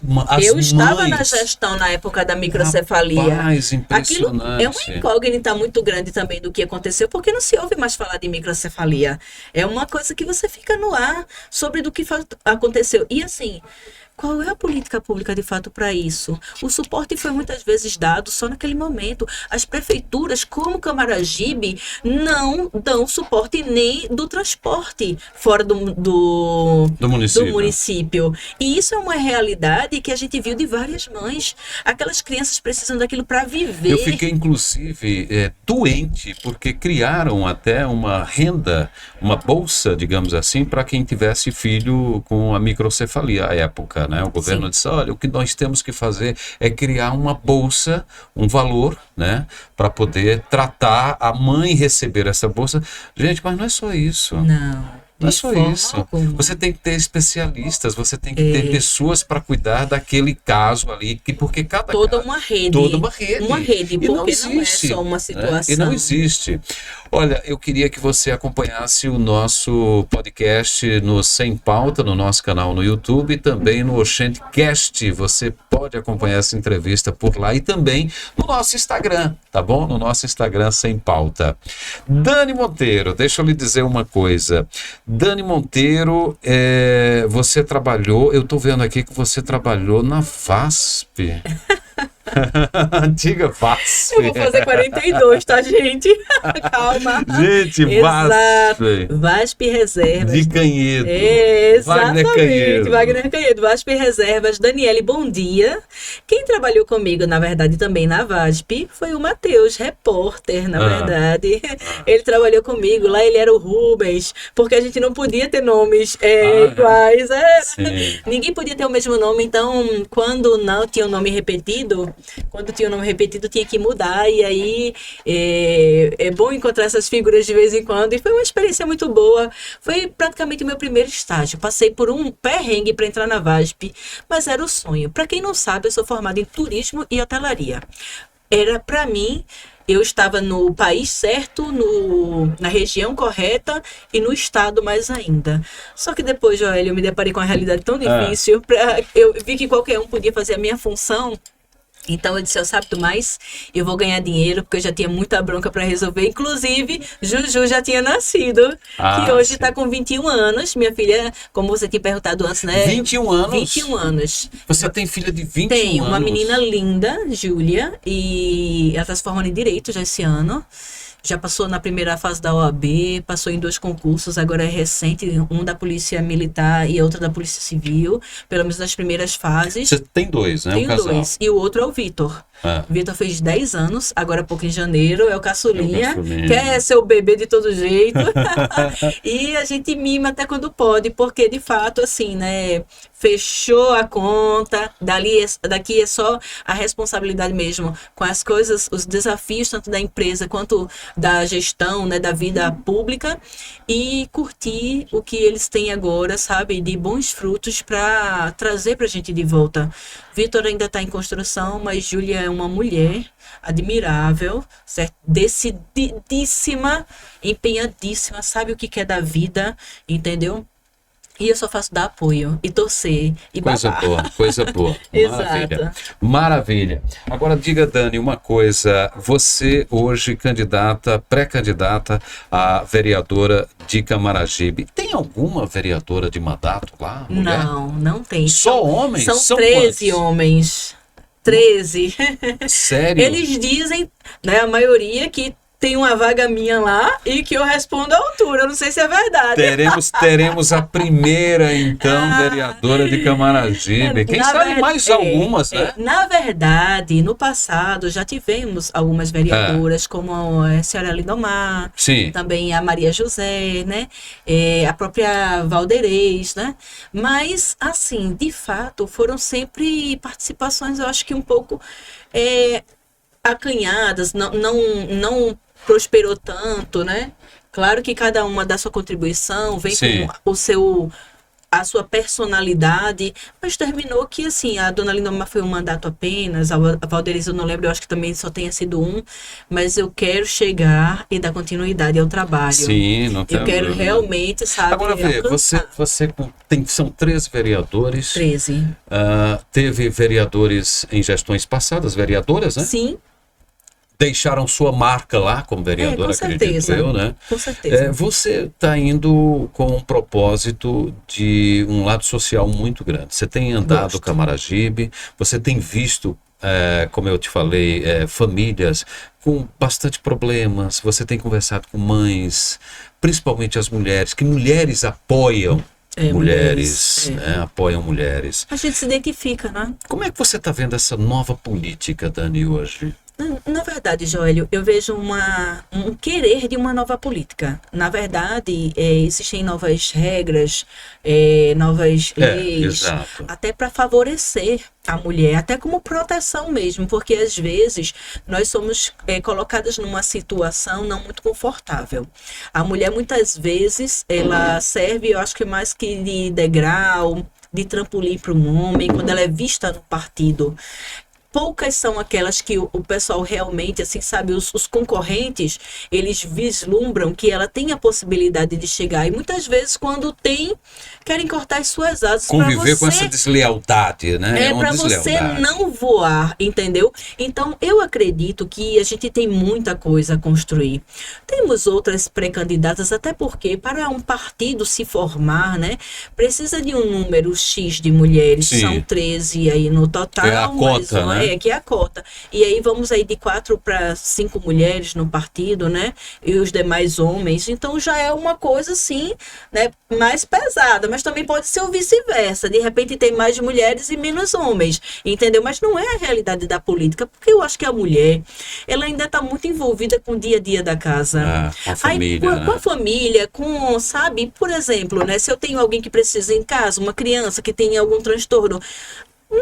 Eu estava na gestão na época da microcefalia. Rapaz, impressionante. Aquilo é uma incógnita muito grande também do que aconteceu, porque não se ouve mais falar de microcefalia. É uma coisa que você fica no ar sobre do que aconteceu. E assim... Qual é a política pública de fato para isso? O suporte foi muitas vezes dado só naquele momento. As prefeituras, como Camaragibe, não dão suporte nem do transporte fora do município. E isso é uma realidade que a gente viu de várias mães. Aquelas crianças precisam daquilo para viver. Eu fiquei, inclusive, doente, porque criaram até uma renda, uma bolsa, digamos assim, para quem tivesse filho com a microcefalia à época. Né? O governo disse, olha, o que nós temos que fazer é criar uma bolsa, um valor, né, para poder tratar a mãe receber essa bolsa. Gente, mas não é só isso. Não é só isso. Você tem que ter especialistas, você tem que ter pessoas para cuidar daquele caso ali, porque cada toda caso, uma rede. Toda uma rede. Uma rede, porque não existe, não é só uma situação. Né? E não existe. Olha, eu queria que você acompanhasse o nosso podcast no Sem Pauta, no nosso canal no YouTube e também no Oxentecast. Você pode acompanhar essa entrevista por lá e também no nosso Instagram, tá bom? No nosso Instagram Sem Pauta. Dani Monteiro, deixa eu lhe dizer uma coisa. Dani Monteiro, você trabalhou, eu estou vendo aqui que você trabalhou na VASP. Antiga VASP. Eu vou fazer 42, tá, gente? Calma. Gente, VASP. VASP Reservas. De Canhedo. Exatamente. Wagner Canhedo. VASP Reservas. Daniele, bom dia. Quem trabalhou comigo, na verdade, também na VASP, foi o Matheus, repórter, na verdade. Ele trabalhou comigo. Lá ele era o Rubens, porque a gente não podia ter nomes iguais. Ninguém podia ter o mesmo nome, então, quando não tinha um nome repetido, tinha que mudar, e aí é bom encontrar essas figuras de vez em quando, e foi uma experiência muito boa. Foi praticamente o meu primeiro estágio. Passei por um perrengue para entrar na VASP, mas era o sonho. Para quem não sabe, eu sou formada em turismo e hotelaria. Era, para mim, eu estava no país certo, na região correta e no estado mais ainda. Só que depois, Joel, eu me deparei com uma realidade tão difícil. Eu vi que qualquer um podia fazer a minha função. Então eu disse, eu sabe do mais, eu vou ganhar dinheiro, porque eu já tinha muita bronca para resolver. Inclusive, Juju já tinha nascido, que hoje sim. está com 21 anos. Minha filha, como você tinha perguntado antes, né? 21 anos? 21 anos. Você tem filha de 21 Tem anos? uma menina linda, Júlia, e ela está se formando em Direito já esse ano. Já passou na primeira fase da OAB, passou em 2 concursos, agora é recente, um da Polícia Militar e outro da Polícia Civil, pelo menos nas primeiras fases. Você tem 2, né? Tenho um casal. 2. E o outro é o Vitor. Ah. Vitor fez 10 anos, agora há pouco em janeiro, é o caçulinha, É o caçulinha. quer ser o bebê de todo jeito. E a gente mima até quando pode, porque de fato, assim, né, fechou a conta, daqui é só a responsabilidade mesmo com as coisas, os desafios tanto da empresa quanto da gestão, né, da vida pública, e curtir o que eles têm agora, sabe, de bons frutos para trazer pra gente de volta. Vitor ainda está em construção, mas Júlia é uma mulher admirável, certo? Decididíssima, empenhadíssima, sabe o que quer da vida, entendeu? E eu só faço dar apoio e torcer e Coisa babar. boa, coisa boa. Maravilha. Exato. Maravilha. Agora diga, Dani, uma coisa. Você hoje pré-candidata a vereadora de Camaragibe. Tem alguma vereadora de mandato lá, mulher? Não tem. Só homens? São 13 quantos? homens. 13. Sério? Eles dizem, né, a maioria, que tem uma vaga minha lá e que eu respondo à altura. Eu não sei se é verdade. Teremos a primeira, então, vereadora de Camaragibe. Quem sabe mais algumas, né? Na verdade, no passado já tivemos algumas vereadoras, como a senhora Lindomar, Sim. também a Maria José, né? A própria Valderez, né? Mas, assim, de fato, foram sempre participações, eu acho que um pouco acanhadas, não prosperou tanto, né? Claro que cada uma dá sua contribuição, vem Sim. com a sua personalidade, mas terminou que, assim, a dona Lindomar foi um mandato apenas, a Valderiza eu não lembro, eu acho que também só tenha sido um, mas eu quero chegar e dar continuidade ao trabalho. Sim, não tem Eu quero dúvida. realmente, sabe, Agora vê, alcançar. você são 13 vereadores. 13. Teve vereadores em gestões passadas, vereadoras, né? Sim. Deixaram sua marca lá como vereadora, com acredito certeza. eu, né? Com certeza. Você está indo com um propósito de um lado social muito grande. Você tem andado Gosto. Camaragibe, você tem visto, como eu te falei, famílias com bastante problemas, você tem conversado com mães, principalmente as mulheres, que mulheres apoiam mulheres, né? Apoiam mulheres. A gente se identifica, né? Como é que você está vendo essa nova política, Dani, hoje? Na verdade, Joélio, eu vejo um querer de uma nova política. Na verdade, existem novas regras, novas leis, exato. até para favorecer a mulher, até como proteção mesmo, porque às vezes nós somos colocadas numa situação não muito confortável. A mulher, muitas vezes, ela serve, eu acho que mais que de degrau, de trampolim para um homem, quando ela é vista no partido. Poucas são aquelas que o pessoal realmente, assim, sabe, os concorrentes, eles vislumbram que ela tem a possibilidade de chegar. E muitas vezes, quando tem, querem cortar as suas asas. Conviver com essa deslealdade, né? Para você não voar, entendeu? Então, eu acredito que a gente tem muita coisa a construir. Temos outras pré-candidatas, até porque para um partido se formar, né, precisa de um número X de mulheres. Sim. São 13 aí no total. É a cota, né? Que é a cota. E aí vamos aí de 4 para 5 mulheres no partido, né? E os demais homens. Então já é uma coisa assim, né, mais pesada, mas também pode ser o vice-versa. De repente tem mais mulheres e menos homens, entendeu? Mas não é a realidade da política, porque eu acho que a mulher, ela ainda está muito envolvida com o dia a dia da casa. Com a família, aí, com a família, com, sabe, por exemplo, né, se eu tenho alguém que precisa em casa, uma criança que tem algum transtorno,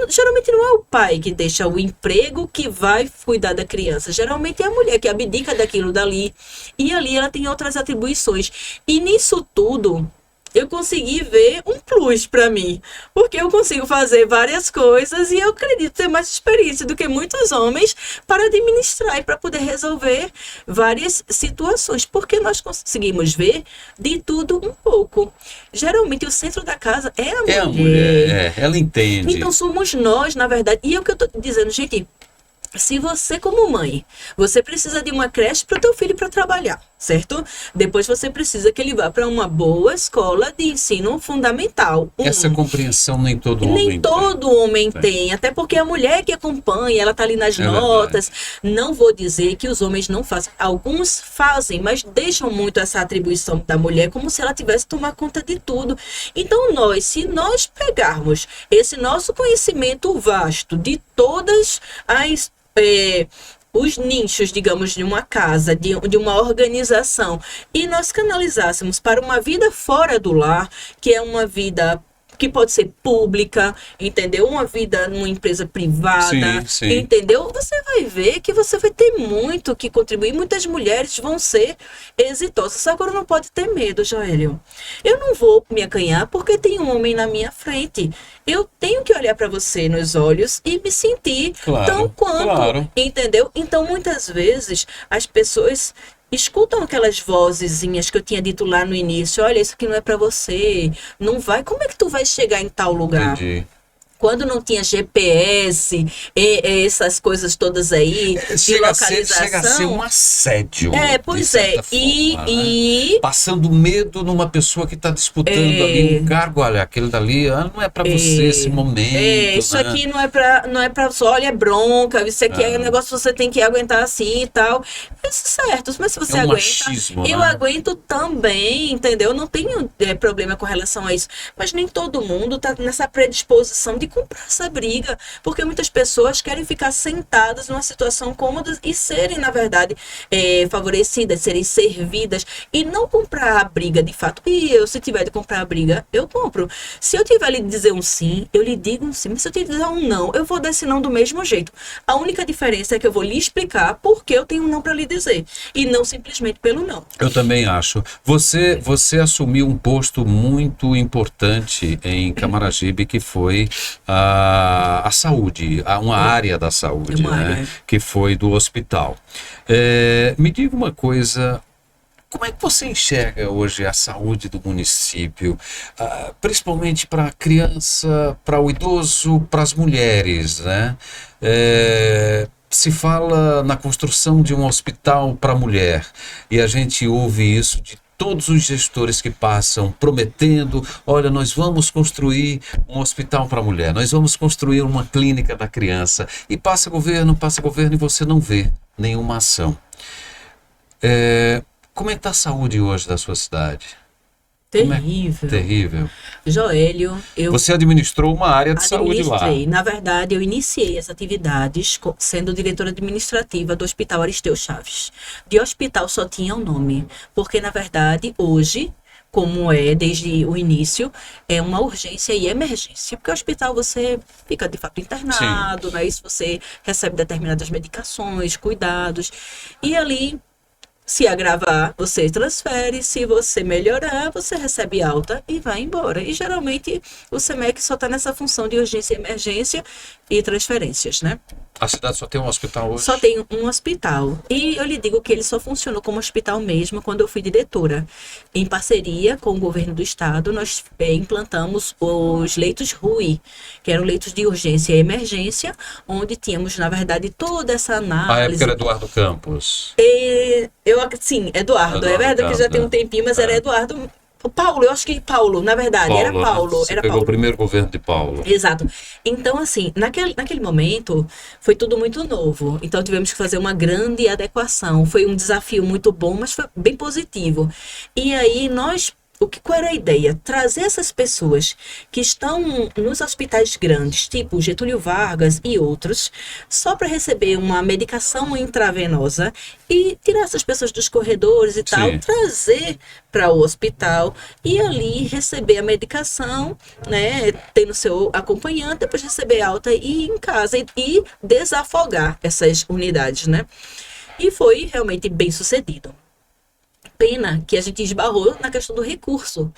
geralmente não é o pai que deixa o emprego que vai cuidar da criança. Geralmente é a mulher que abdica daquilo dali. E ali ela tem outras atribuições. E nisso tudo, eu consegui ver um plus para mim. Porque eu consigo fazer várias coisas e eu acredito ter mais experiência do que muitos homens para administrar e para poder resolver várias situações. Porque nós conseguimos ver de tudo um pouco. Geralmente o centro da casa é a mulher. Ela entende. Então somos nós, na verdade. E é o que eu estou dizendo, gente. Se você, como mãe, você precisa de uma creche para o teu filho para trabalhar, certo? Depois você precisa que ele vá para uma boa escola de ensino fundamental. Essa compreensão nem todo homem Nem todo homem tem, até porque a mulher que acompanha, ela tá ali nas notas. Não vou dizer que os homens não fazem. Alguns fazem, mas deixam muito essa atribuição da mulher como se ela tivesse que tomar conta de tudo. Então se nós pegarmos esse nosso conhecimento vasto de todas as os nichos, digamos, de uma casa, de uma organização, e nós canalizássemos para uma vida fora do lar, que é uma vida que pode ser pública, entendeu? Uma vida numa empresa privada, sim. Entendeu? Você vai ver que você vai ter muito que contribuir, muitas mulheres vão ser exitosas. Agora não pode ter medo, Joélio. Eu não vou me acanhar porque tem um homem na minha frente. Eu tenho que olhar para você nos olhos e me sentir tão quanto, entendeu? Então, muitas vezes, as pessoas escutam aquelas vozezinhas que eu tinha dito lá no início. Olha, isso aqui não é para você. Não vai. Como é que tu vai chegar em tal lugar? Entendi. Quando não tinha GPS, essas coisas todas aí, de localização. Chega a ser um assédio. Pois é. Forma, né? Passando medo numa pessoa que está disputando ali um cargo. Olha, aquele dali não é para você esse momento. Isso aqui não é pra só, olha, é bronca. Isso aqui é um negócio que você tem que aguentar assim e tal. Certo, mas se você aguenta, machismo, eu aguento também, entendeu? Não tenho problema com relação a isso. Mas nem todo mundo tá nessa predisposição de comprar essa briga, porque muitas pessoas querem ficar sentadas numa situação cômoda e serem, na verdade, favorecidas, serem servidas e não comprar a briga de fato. E eu, se tiver de comprar a briga, eu compro. Se eu tiver lhe dizer um sim, eu lhe digo um sim, mas se eu tiver dizer um não, eu vou dar esse não do mesmo jeito. A única diferença é que eu vou lhe explicar por que eu tenho um não para lhe dizer e não simplesmente pelo não. Eu também acho. Você assumiu um posto muito importante em Camaragibe, que foi a saúde, uma área da saúde, né? Que foi do hospital. Me diga uma coisa, como é que você enxerga hoje a saúde do município, principalmente para a criança, para o idoso, para as mulheres, né? Se fala na construção de um hospital para a mulher e a gente ouve isso de todos os gestores que passam prometendo, olha, nós vamos construir um hospital para a mulher, nós vamos construir uma clínica da criança, e passa governo e você não vê nenhuma ação. Como é que está a saúde hoje da sua cidade? Terrível. Terrível. Joélio, você administrou uma área de saúde lá. Na verdade, eu iniciei as atividades sendo diretora administrativa do Hospital Aristeu Chaves. De hospital só tinha um nome, porque, na verdade, hoje, como desde o início, é uma urgência e emergência. Porque o hospital você fica, de fato, internado, né? Isso você recebe determinadas medicações, cuidados, e ali, se agravar, você transfere. Se você melhorar, você recebe alta e vai embora. E geralmente o SEMEC só está nessa função de urgência e emergência e transferências, né? A cidade só tem um hospital hoje? Só tem um hospital. E eu lhe digo que ele só funcionou como hospital mesmo quando eu fui diretora. Em parceria com o governo do estado, nós implantamos os leitos RUI, que eram leitos de urgência e emergência, onde tínhamos, na verdade, toda essa análise. A época era Eduardo Campos. Sim, Eduardo. É verdade que já tem um tempinho, mas era Eduardo. Paulo, eu acho que Paulo, na verdade, era Paulo. Você pegou o primeiro governo de Paulo. Exato. Então, assim, naquele momento, foi tudo muito novo. Então, tivemos que fazer uma grande adequação. Foi um desafio muito bom, mas foi bem positivo. E aí, qual era a ideia? Trazer essas pessoas que estão nos hospitais grandes, tipo Getúlio Vargas e outros, só para receber uma medicação intravenosa e tirar essas pessoas dos corredores e tal, trazer para o hospital e ali receber a medicação, né, tendo seu acompanhante, depois receber alta e ir em casa e desafogar essas unidades, né? E foi realmente bem sucedido. Pena que a gente esbarrou na questão do recurso,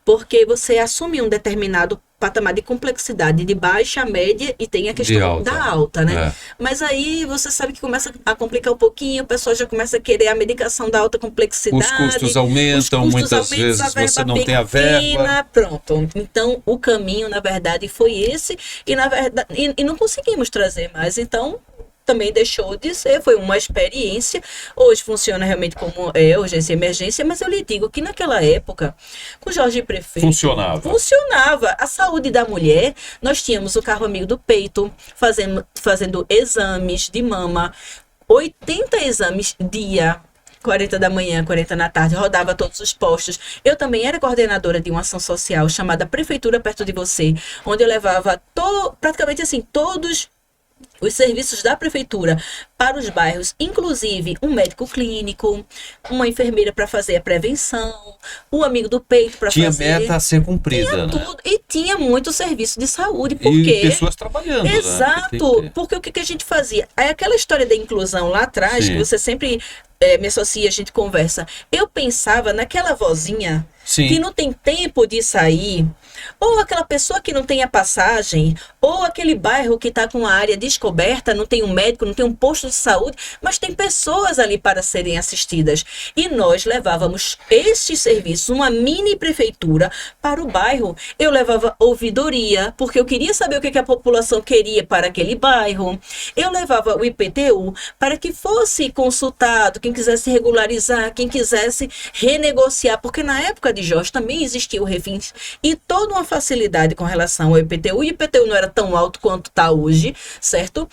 porque você assume um determinado patamar de complexidade de baixa, média e tem a questão da alta, né? Mas aí você sabe que começa a complicar um pouquinho, o pessoal já começa a querer a medicação da alta complexidade. Os custos aumentam, muitas vezes você não tem a verba. Pronto. Então, o caminho, na verdade, foi esse e, na verdade, e não conseguimos trazer mais. Então, também deixou de ser, foi uma experiência. Hoje funciona realmente como é urgência e emergência, mas eu lhe digo que naquela época, com Jorge Prefeito, funcionava. A saúde da mulher, nós tínhamos o carro amigo do peito, fazendo exames de mama, 80 exames dia. 40 da manhã, 40 na tarde, rodava todos os postos. Eu também era coordenadora de uma ação social chamada Prefeitura Perto de Você, onde eu levava praticamente assim, todos os serviços da prefeitura para os bairros, inclusive um médico clínico, uma enfermeira para fazer a prevenção, o amigo do peito para fazer... Tinha meta a ser cumprida, tinha né? tudo, e tinha muito serviço de saúde, porque... E pessoas trabalhando, Exato, né? porque o que a gente fazia? Aí aquela história da inclusão lá atrás, Sim. que você sempre me associa, a gente conversa. Eu pensava naquela vozinha Sim. que não tem tempo de sair, ou aquela pessoa que não tem a passagem, ou aquele bairro que está com a área descoberta, não tem um médico, não tem um posto de saúde, mas tem pessoas ali para serem assistidas. E nós levávamos estes serviços, uma mini prefeitura, para o bairro. Eu levava ouvidoria, porque eu queria saber o que a população queria para aquele bairro. Eu levava o IPTU para que fosse consultado, quem quisesse regularizar, quem quisesse renegociar, porque na época de Jorge também existia o Refins e toda uma facilidade com relação ao IPTU. O IPTU não era tão alto quanto está hoje, certo?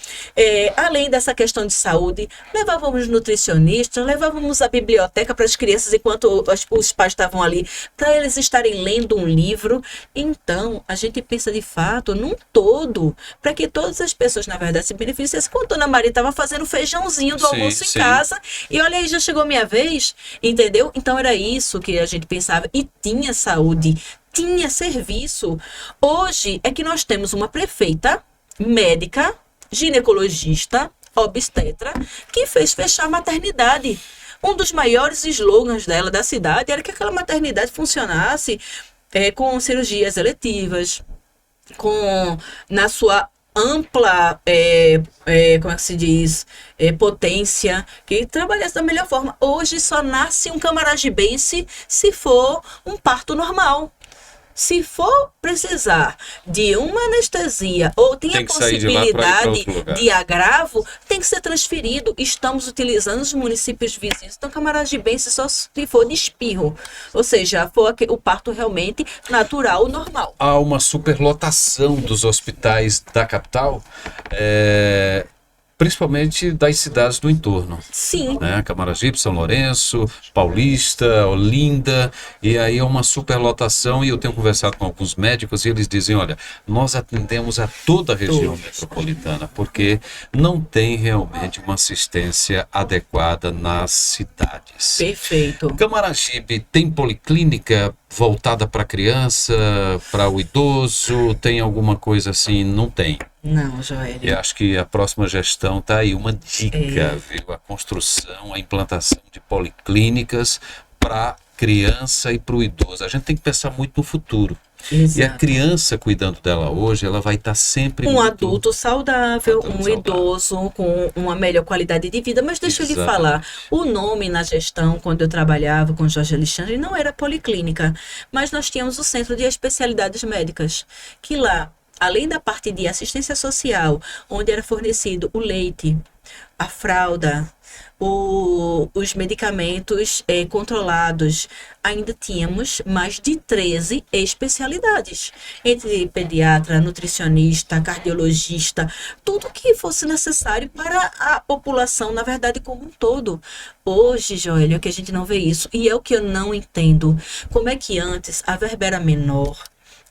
Além dessa questão de saúde, levávamos nutricionistas, levávamos a biblioteca para as crianças enquanto os pais estavam ali, para eles estarem lendo um livro. Então, a gente pensa de fato num todo, para que todas as pessoas, na verdade, se beneficiassem. Quando a Dona Maria estava fazendo feijãozinho do almoço em casa, e olha aí, já chegou minha vez, entendeu? Então, era isso que a gente pensava. E tinha saúde, tinha serviço. Hoje é que nós temos uma prefeita, médica, ginecologista, obstetra, que fez fechar a maternidade. Um dos maiores slogans dela, da cidade, era que aquela maternidade funcionasse com cirurgias eletivas, na sua ampla, como é que se diz, potência, que trabalhasse da melhor forma. Hoje só nasce um camaragibense se for um parto normal. Se for precisar de uma anestesia ou tem a possibilidade de agravo, tem que ser transferido. Estamos utilizando os municípios vizinhos. Então, camaragibense só se for de espirro. Ou seja, for o parto realmente natural, normal. Há uma superlotação dos hospitais da capital, principalmente das cidades do entorno. Sim. Né? Camaragibe, São Lourenço, Paulista, Olinda, e aí é uma superlotação, e eu tenho conversado com alguns médicos e eles dizem, olha, nós atendemos a toda a região metropolitana, porque não tem realmente uma assistência adequada nas cidades. Perfeito. Camaragibe tem policlínica voltada para criança, para o idoso, tem alguma coisa assim? Não tem. Não, Joelho. E acho que a próxima gestão está aí uma dica, viu? A construção, a implantação de policlínicas para criança e para o idoso. A gente tem que pensar muito no futuro. Exato. E a criança cuidando dela hoje, ela vai estar sempre adulto saudável, idoso com uma melhor qualidade de vida. Mas deixa eu lhe falar, o nome na gestão, quando eu trabalhava com Jorge Alexandre, não era policlínica, mas nós tínhamos o Centro de Especialidades Médicas, que lá, além da parte de assistência social, onde era fornecido o leite, a fralda, os medicamentos controlados, ainda tínhamos mais de 13 especialidades, entre pediatra, nutricionista, cardiologista, tudo que fosse necessário para a população, na verdade, como um todo. Hoje, Joelho, é que a gente não vê isso, e é o que eu não entendo. Como é que antes a verba era menor,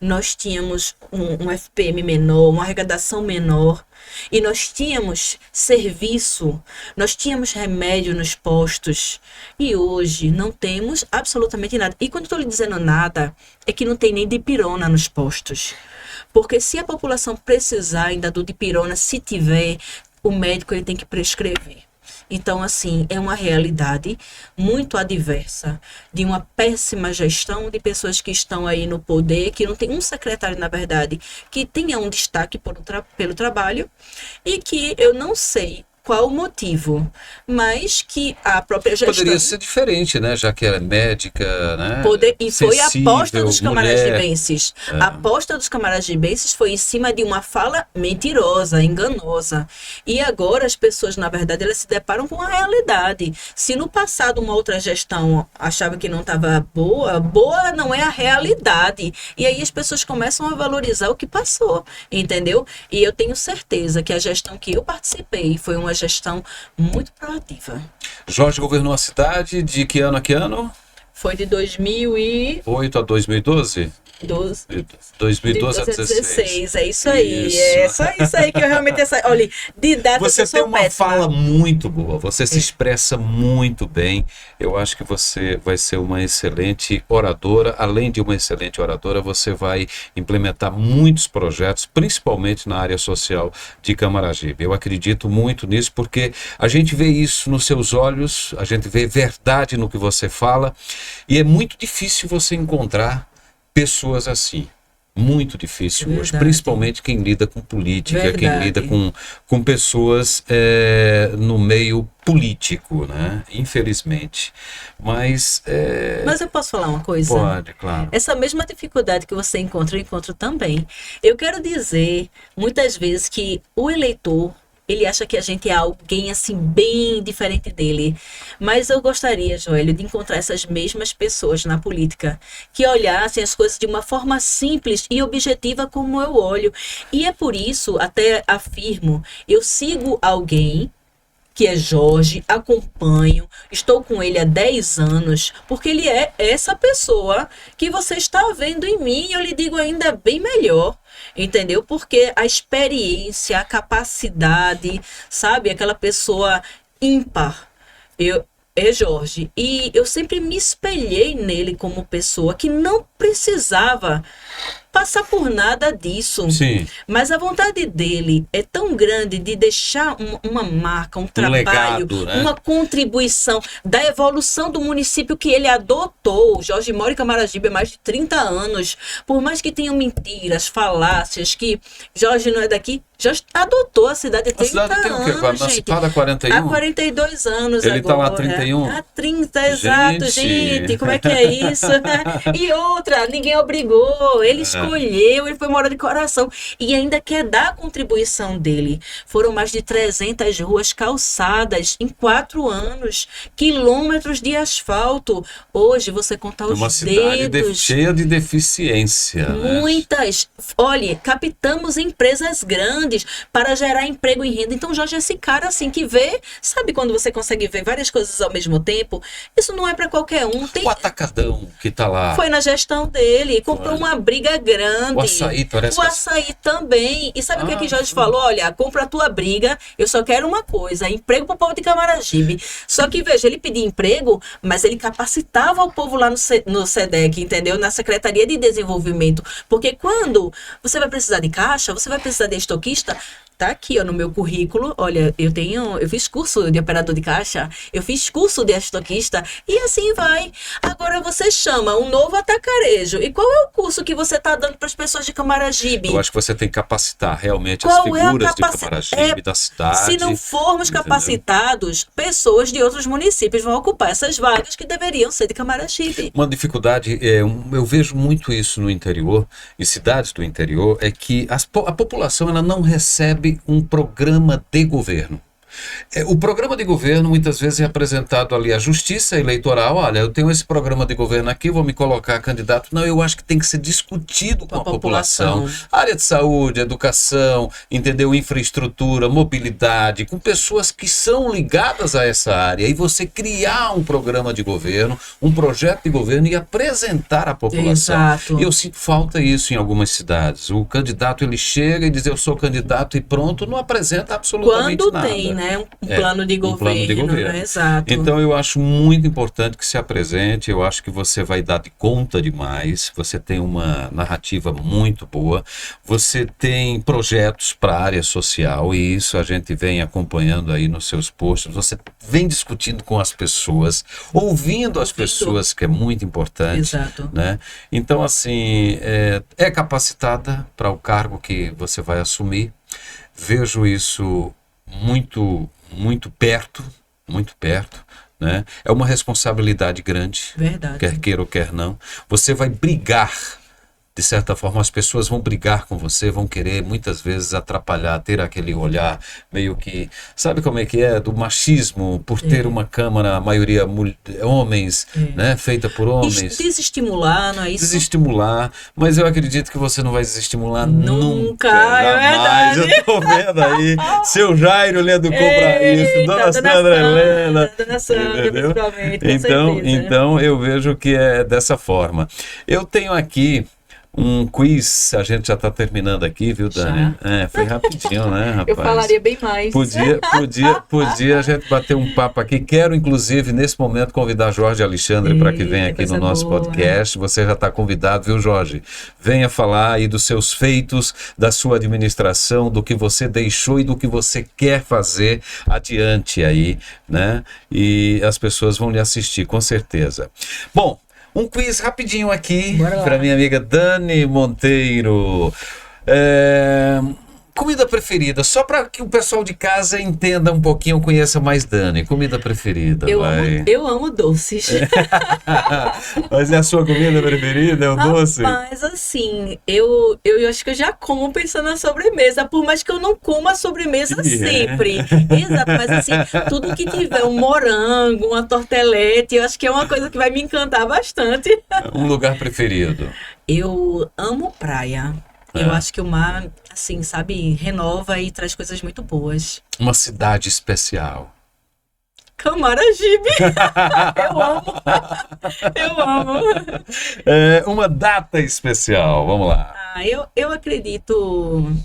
nós tínhamos um FPM menor, uma arrecadação menor, e nós tínhamos serviço, nós tínhamos remédio nos postos, e hoje não temos absolutamente nada. E quando estou lhe dizendo nada, é que não tem nem dipirona nos postos. Porque se a população precisar ainda do dipirona, se tiver, o médico ele tem que prescrever. Então, assim, é uma realidade muito adversa de uma péssima gestão de pessoas que estão aí no poder, que não tem um secretário, na verdade, que tenha um destaque pelo trabalho, e que eu não sei qual o motivo, mas que a própria gestão... Poderia ser diferente, né? Já que era médica, né? E foi a aposta dos mulher. camaragibenses. A aposta dos camaragibenses foi em cima de uma fala mentirosa, enganosa. E agora as pessoas, na verdade, elas se deparam com a realidade. Se no passado uma outra gestão achava que não estava boa, boa não é a realidade. E aí as pessoas começam a valorizar o que passou, entendeu? E eu tenho certeza que a gestão que eu participei foi uma gestão muito proativa. Jorge governou a cidade de que ano a que ano? Foi de 2008 a 2012? 2012 a 2016. É isso aí. Isso. É só isso aí que eu realmente... Olha, de data você eu sou tem uma péssima. fala muito boa, você se expressa muito bem. Eu acho que você vai ser uma excelente oradora. Além de uma excelente oradora, você vai implementar muitos projetos, principalmente na área social de Camaragibe. Eu acredito muito nisso, porque a gente vê isso nos seus olhos, a gente vê verdade no que você fala, e é muito difícil você encontrar pessoas assim. Muito difícil hoje, principalmente quem lida com política, quem lida com pessoas no meio político, né? Infelizmente. Mas eu posso falar uma coisa? Pode, claro. Essa mesma dificuldade que você encontra, eu encontro também. Eu quero dizer, muitas vezes, que o eleitor, ele acha que a gente é alguém assim bem diferente dele. Mas eu gostaria, Joélio, de encontrar essas mesmas pessoas na política, que olhassem as coisas de uma forma simples e objetiva como eu olho. E é por isso, até afirmo, eu sigo alguém que é Jorge, acompanho, estou com ele há 10 anos, porque ele é essa pessoa que você está vendo em mim, e eu lhe digo ainda bem melhor, entendeu? Porque a experiência, a capacidade, sabe? Aquela pessoa ímpar, é Jorge. E eu sempre me espelhei nele como pessoa que não precisava passar por nada disso. Sim. Mas a vontade dele é tão grande de deixar uma marca, um trabalho, legado, né? Uma contribuição da evolução do município que ele adotou. Jorge mora em Camaragibe há mais de 30 anos. Por mais que tenham mentiras, falácias, que Jorge não é daqui, Jorge adotou a cidade há 30 anos. A cidade tem o quê? Emancipada há 41? Há 42 anos ele agora. Ele está lá há 31? Há 30, exato, gente. Como é que é isso? E outra, ninguém obrigou. Ele escolheu, ele foi morar de coração. E ainda quer dar a contribuição dele. Foram mais de 300 ruas calçadas em 4 anos. Quilômetros de asfalto. Hoje, você contar os dedos. Uma cidade cheia de deficiência. Muitas. Né? Olha, captamos empresas grandes para gerar emprego e renda. Então, Jorge é esse cara assim que vê, sabe quando você consegue ver várias coisas ao mesmo tempo? Isso não é para qualquer um. O atacadão que tá lá. Foi na gestão dele, comprou uma briga grande. O açaí parece. O açaí também. E sabe o que Jorge falou? Olha, compra a tua briga, eu só quero uma coisa, emprego pro povo de Camaragibe. Só que, veja, ele pedia emprego, mas ele capacitava o povo lá no SEDEC, entendeu? Na Secretaria de Desenvolvimento. Porque quando você vai precisar de caixa, você vai precisar de estoquista, tá aqui, ó, no meu currículo. Olha, eu fiz curso de operador de caixa, eu fiz curso de estoquista, e assim vai. Agora você chama um novo atacarejo. E qual é o curso que você tá dando para as pessoas de Camaragibe? Eu acho que você tem que capacitar realmente as figuras de Camaragibe, da cidade. Se não formos capacitados, pessoas de outros municípios vão ocupar essas vagas que deveriam ser de Camaragibe. Uma dificuldade, eu vejo muito isso no interior, em cidades do interior, é que a população ela não recebe um programa de governo. O programa de governo muitas vezes é apresentado ali à justiça eleitoral. Olha, eu tenho esse programa de governo aqui, vou me colocar candidato. Não, eu acho que tem que ser discutido com a população. Área de saúde, educação, entendeu? Infraestrutura, mobilidade, com pessoas que são ligadas a essa área. E você criar um programa de governo, um projeto de governo e apresentar à população. Exato. E eu sinto falta isso em algumas cidades. O candidato, ele chega e diz, eu sou candidato e pronto, não apresenta absolutamente nada. Quando tem, né? Um plano de governo. Plano de governo. Né? Exato. Então eu acho muito importante que se apresente, eu acho que você vai dar de conta demais, você tem uma narrativa muito boa, você tem projetos para a área social e isso a gente vem acompanhando aí nos seus posts, você vem discutindo com as pessoas, ouvindo as pessoas, que é muito importante. Exato. Né? Então assim, é capacitada para o cargo que você vai assumir, vejo isso muito muito perto, né? É uma responsabilidade grande, Verdade. quer queira ou quer não. Você vai brigar, de certa forma, as pessoas vão brigar com você, vão querer muitas vezes atrapalhar, ter aquele olhar meio que, sabe como é que é? Do machismo, por ter uma Câmara, a maioria homens, né? Feita por homens. Desestimular, não é isso? Desestimular, mas eu acredito que você não vai desestimular Nunca, jamais. é verdade. Eu tô vendo aí, seu Jairo lendo Cobra Isso, Dona Sandra Helena. Dona Sandra, Entendeu? principalmente, com certeza. Então eu vejo que é dessa forma. Eu tenho aqui um quiz, a gente já está terminando aqui, viu, Dani? Foi rapidinho, né, rapaz? Eu falaria bem mais. Podia a gente bater um papo aqui. Quero, inclusive, nesse momento, convidar Jorge Alexandre para que venha aqui no nosso podcast. Você já está convidado, viu, Jorge? Venha falar aí dos seus feitos, da sua administração, do que você deixou e do que você quer fazer adiante aí, né? E as pessoas vão lhe assistir, com certeza. Bom, um quiz rapidinho aqui para minha amiga Dani Monteiro. Comida preferida, só para que o pessoal de casa entenda um pouquinho, conheça mais Dani. Comida preferida, eu amo doces. Mas é a sua comida preferida, é o doce? Mas assim, eu acho que eu já como pensando na sobremesa, por mais que eu não coma a sobremesa sempre. Exato, mas assim, tudo que tiver um morango, uma tortelete, eu acho que é uma coisa que vai me encantar bastante. Um lugar preferido? Eu amo praia. Eu acho que o mar, assim, sabe, renova e traz coisas muito boas. Uma cidade especial? Camaragibe. Eu amo. Eu amo. Uma data especial, vamos lá. Eu acredito,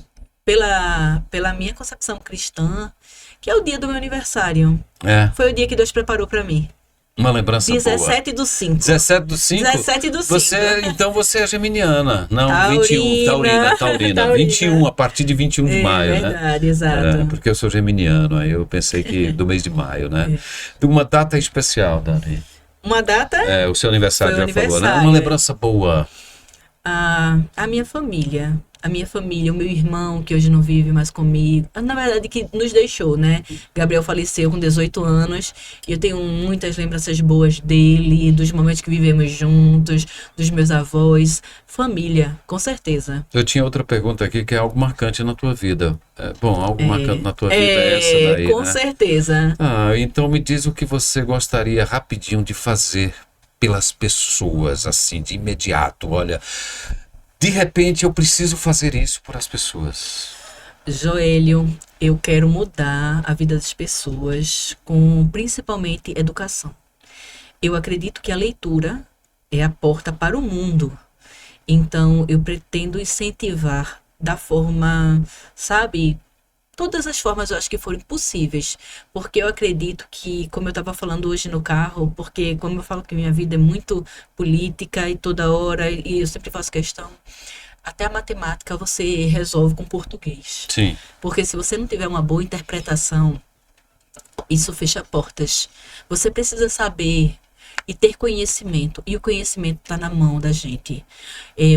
pela minha concepção cristã, que é o dia do meu aniversário. Foi o dia que Deus preparou para mim. Uma lembrança 17 do 5. 17 do 5? 17 do 5. Então você é geminiana. Não, Taurina. 21. Taurina. 21, a partir de 21 de maio, verdade, né? Verdade, exato. Porque eu sou geminiano, aí eu pensei que do mês de maio, né? Uma data especial, Dani. Uma data? O seu aniversário já falou, né? Uma lembrança boa. A minha família. A minha família, o meu irmão, que hoje não vive mais comigo. Na verdade, que nos deixou, né? Gabriel faleceu com 18 anos. E eu tenho muitas lembranças boas dele, dos momentos que vivemos juntos, dos meus avós. Família, com certeza. Eu tinha outra pergunta aqui, que é algo marcante na tua vida. Algo marcante na tua vida é essa daí, com certeza. Então me diz o que você gostaria rapidinho de fazer pelas pessoas, assim, de imediato. Olha, de repente eu preciso fazer isso por as pessoas. Joelho, eu quero mudar a vida das pessoas com principalmente educação. Eu acredito que a leitura é a porta para o mundo. Então eu pretendo incentivar da forma, sabe, todas as formas eu acho que forem possíveis, porque eu acredito que, como eu estava falando hoje no carro, porque como eu falo que minha vida é muito política e toda hora, e eu sempre faço questão, até a matemática você resolve com português. Sim. Porque se você não tiver uma boa interpretação, isso fecha portas. Você precisa saber e ter conhecimento, e o conhecimento está na mão da gente.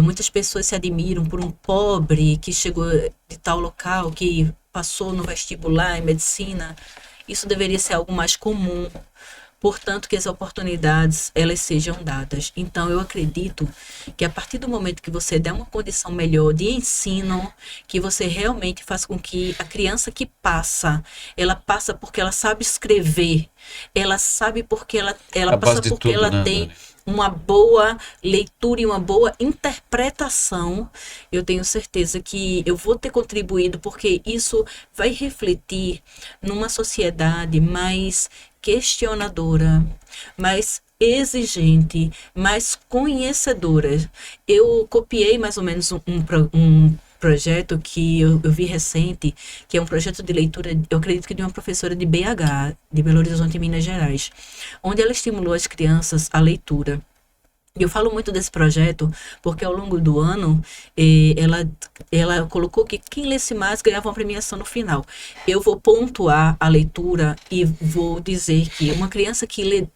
Muitas pessoas se admiram por um pobre que chegou de tal local, que passou no vestibular em medicina. Isso deveria ser algo mais comum. Portanto, que as oportunidades, elas sejam dadas. Então, eu acredito que a partir do momento que você der uma condição melhor de ensino, que você realmente faça com que a criança que passa, ela passa porque ela sabe escrever, ela sabe porque ela passa porque ela tem uma boa leitura e uma boa interpretação. Eu tenho certeza que eu vou ter contribuído, porque isso vai refletir numa sociedade mais questionadora, mais exigente, mais conhecedora. Eu copiei mais ou menos um projeto que eu vi recente, que é um projeto de leitura, eu acredito que de uma professora de BH, de Belo Horizonte, Minas Gerais, onde ela estimulou as crianças à leitura. E eu falo muito desse projeto porque ao longo do ano ela colocou que quem lesse mais ganhava uma premiação no final. Eu vou pontuar a leitura e vou dizer que uma criança que lê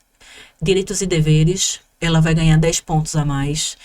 Direitos e Deveres, ela vai ganhar 10 pontos a mais.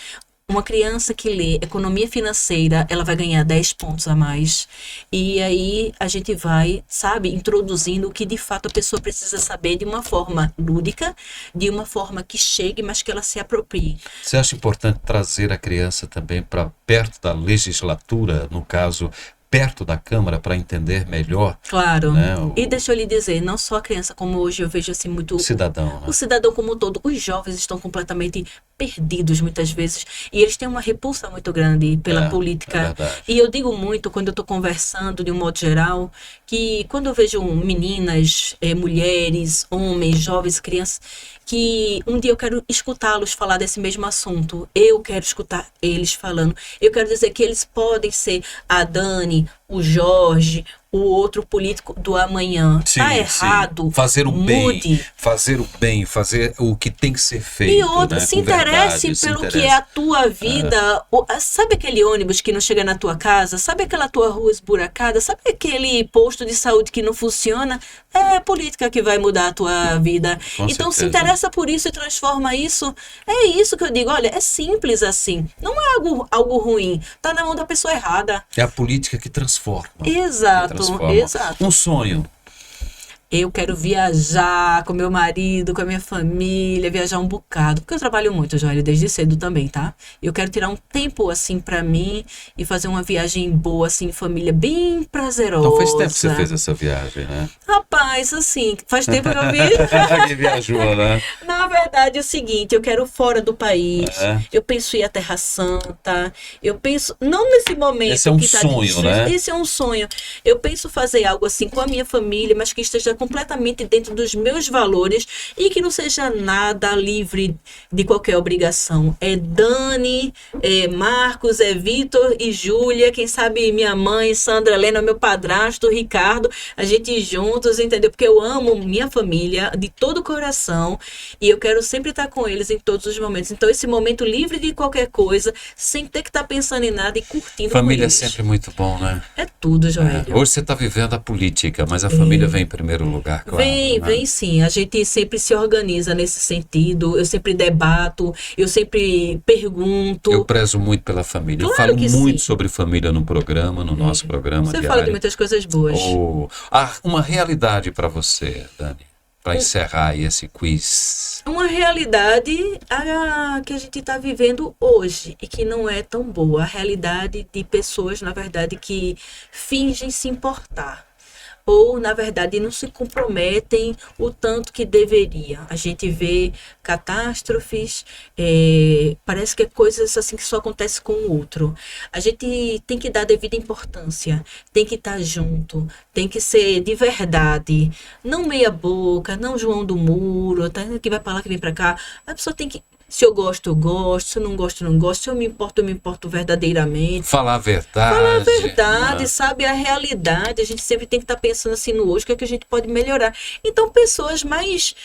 Uma criança que lê economia financeira, ela vai ganhar 10 pontos a mais. E aí a gente vai, sabe, introduzindo o que de fato a pessoa precisa saber de uma forma lúdica, de uma forma que chegue, mas que ela se aproprie. Você acha importante trazer a criança também para perto da legislatura, no caso, perto da Câmara, para entender melhor? Claro. Né, E deixa eu lhe dizer, não só a criança, como hoje eu vejo assim muito... o cidadão. Né? O cidadão como um todo. Os jovens estão completamente perdidos muitas vezes. E eles têm uma repulsa muito grande pela política. E eu digo muito, quando eu estou conversando de um modo geral, que quando eu vejo meninas, mulheres, homens, jovens, crianças, que um dia eu quero escutá-los falar desse mesmo assunto. Eu quero escutar eles falando. Eu quero dizer que eles podem ser a Dani, o Jorge, o outro político do amanhã. Tá errado. Sim. Fazer o mude. bem, fazer o que tem que ser feito. E outra, né? se interesse pelo que é a tua vida. Sabe aquele ônibus que não chega na tua casa? Sabe aquela tua rua esburacada? Sabe aquele posto de saúde que não funciona? É a política que vai mudar a tua vida. Com então certeza. se interessa por isso e transforma isso. É isso que eu digo. Olha, é simples assim. Não é algo ruim. Tá na mão da pessoa errada. É a política que transforma. Exato. Um sonho. Eu quero viajar com meu marido, com a minha família, viajar um bocado. Porque eu trabalho muito, Joelho, desde cedo também, tá? Eu quero tirar um tempo, assim, pra mim e fazer uma viagem boa, assim, família, bem prazerosa. Então faz tempo que você fez essa viagem, né? Rapaz, assim, faz tempo que eu vi. Que viajou, né? Na verdade, é o seguinte, eu quero fora do país. Eu penso em ir à Terra Santa. Eu penso, não nesse momento. Esse é um que tá sonho, difícil, né? Esse é um sonho. Eu penso fazer algo assim com a minha família, mas que esteja completamente dentro dos meus valores e que não seja nada livre de qualquer obrigação. É Dani, é Marcos, é Vitor e Júlia, quem sabe minha mãe, Sandra Helena, meu padrasto, Ricardo, a gente juntos, entendeu? Porque eu amo minha família de todo o coração e eu quero sempre estar com eles em todos os momentos. Então esse momento livre de qualquer coisa, sem ter que estar pensando em nada e curtindo família com eles. É sempre muito bom, né? É tudo, Joelho. Hoje você está vivendo a política, mas a família vem em primeiro lugar, claro. Vem sim. A gente sempre se organiza nesse sentido. Eu sempre debato, eu sempre pergunto. Eu prezo muito pela família. Claro eu falo que muito sim. sobre família no programa, no nosso programa Você diário. fala de muitas coisas boas. Uma realidade para você, Dani, para encerrar aí esse quiz. Uma realidade que a gente está vivendo hoje e que não é tão boa. A realidade de pessoas, na verdade, que fingem se importar. Ou, na verdade, não se comprometem o tanto que deveria. A gente vê catástrofes, parece que é coisas assim que só acontece com o outro. A gente tem que dar devida importância, tem que estar junto, tem que ser de verdade. Não meia boca, não João do Muro, tá? Que vai para lá, que vem para cá. A pessoa tem que... Se eu gosto, eu gosto. Se eu não gosto, eu não gosto. Se eu me importo verdadeiramente. Falar a verdade. Falar a verdade, sabe? A realidade. A gente sempre tem que estar pensando assim no hoje, o que é que a gente pode melhorar. Então, pessoas mais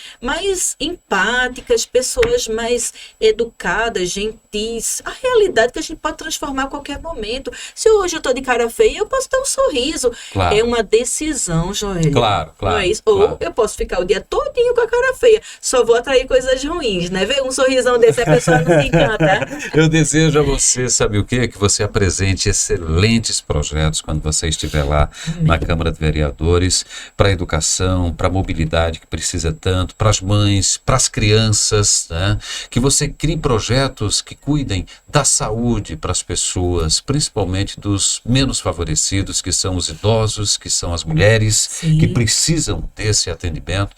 empáticas, pessoas mais educadas, gentis. A realidade que a gente pode transformar a qualquer momento. Se hoje eu estou de cara feia, eu posso ter um sorriso. Claro. É uma decisão, Joelho. Claro. Não é isso? Claro. Ou eu posso ficar o dia todinho com a cara feia. Só vou atrair coisas ruins, né? Ver um sorrisão desse, a pessoa não se encanta. Eu desejo a você, sabe o quê? Que você apresente excelentes projetos quando você estiver lá na Câmara de Vereadores, para a educação, para a mobilidade que precisa tanto, para as mães, para as crianças, né? Que você crie projetos que cuidem da saúde para as pessoas, principalmente dos menos favorecidos, que são os idosos, que são as mulheres, Sim. que precisam desse atendimento.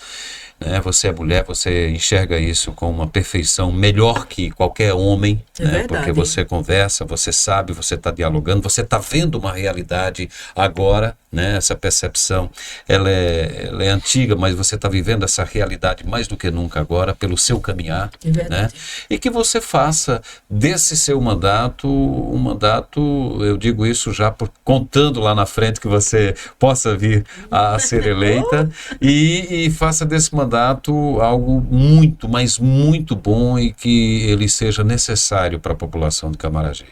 Você é mulher, você enxerga isso com uma perfeição melhor que qualquer homem, verdade. Porque você conversa, você sabe, você está dialogando, você está vendo uma realidade agora, né? Essa percepção, ela é antiga, mas você está vivendo essa realidade mais do que nunca agora, pelo seu caminhar, né? E que você faça desse seu mandato, um mandato, eu digo isso já contando lá na frente que você possa vir a ser eleita, e faça desse mandato algo muito, mas muito bom e que ele seja necessário para a população de Camaragibe.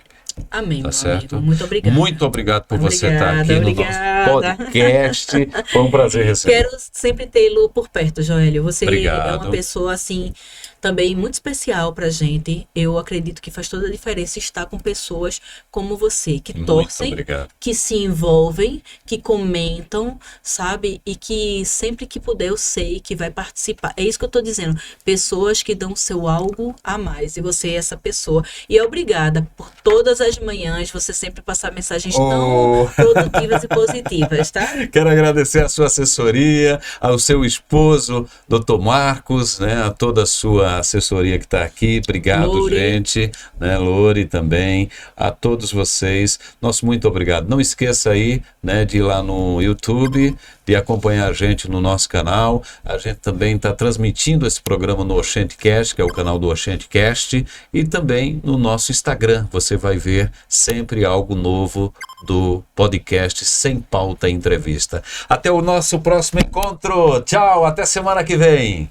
Amém, Tá certo? amigo. Muito obrigada. Muito obrigado por você estar aqui obrigada. no nosso podcast. Foi um prazer receber. Quero sempre tê-lo por perto, Joelho. Você Obrigado. é uma pessoa, assim, também muito especial pra gente. Eu acredito que faz toda a diferença estar com pessoas como você, que Muito torcem, obrigado. que se envolvem, que comentam, sabe? E que sempre que puder eu sei que vai participar. É isso que eu tô dizendo. Pessoas que dão o seu algo a mais. E você é essa pessoa. E obrigada por todas as manhãs você sempre passar mensagens tão produtivas e positivas, tá? Quero agradecer a sua assessoria, ao seu esposo, Dr. Marcos, né, a toda a sua assessoria que está aqui. Obrigado, Lore. gente, né, Lore também, a todos vocês. Nosso muito obrigado. Não esqueça aí, né, de ir lá no YouTube, de acompanhar a gente no nosso canal. A gente também está transmitindo esse programa no Oxentecast, que é o canal do Oxentecast, e também no nosso Instagram. Você vai ver sempre algo novo do podcast Sem Pauta Entrevista. Até o nosso próximo encontro. Tchau, até semana que vem.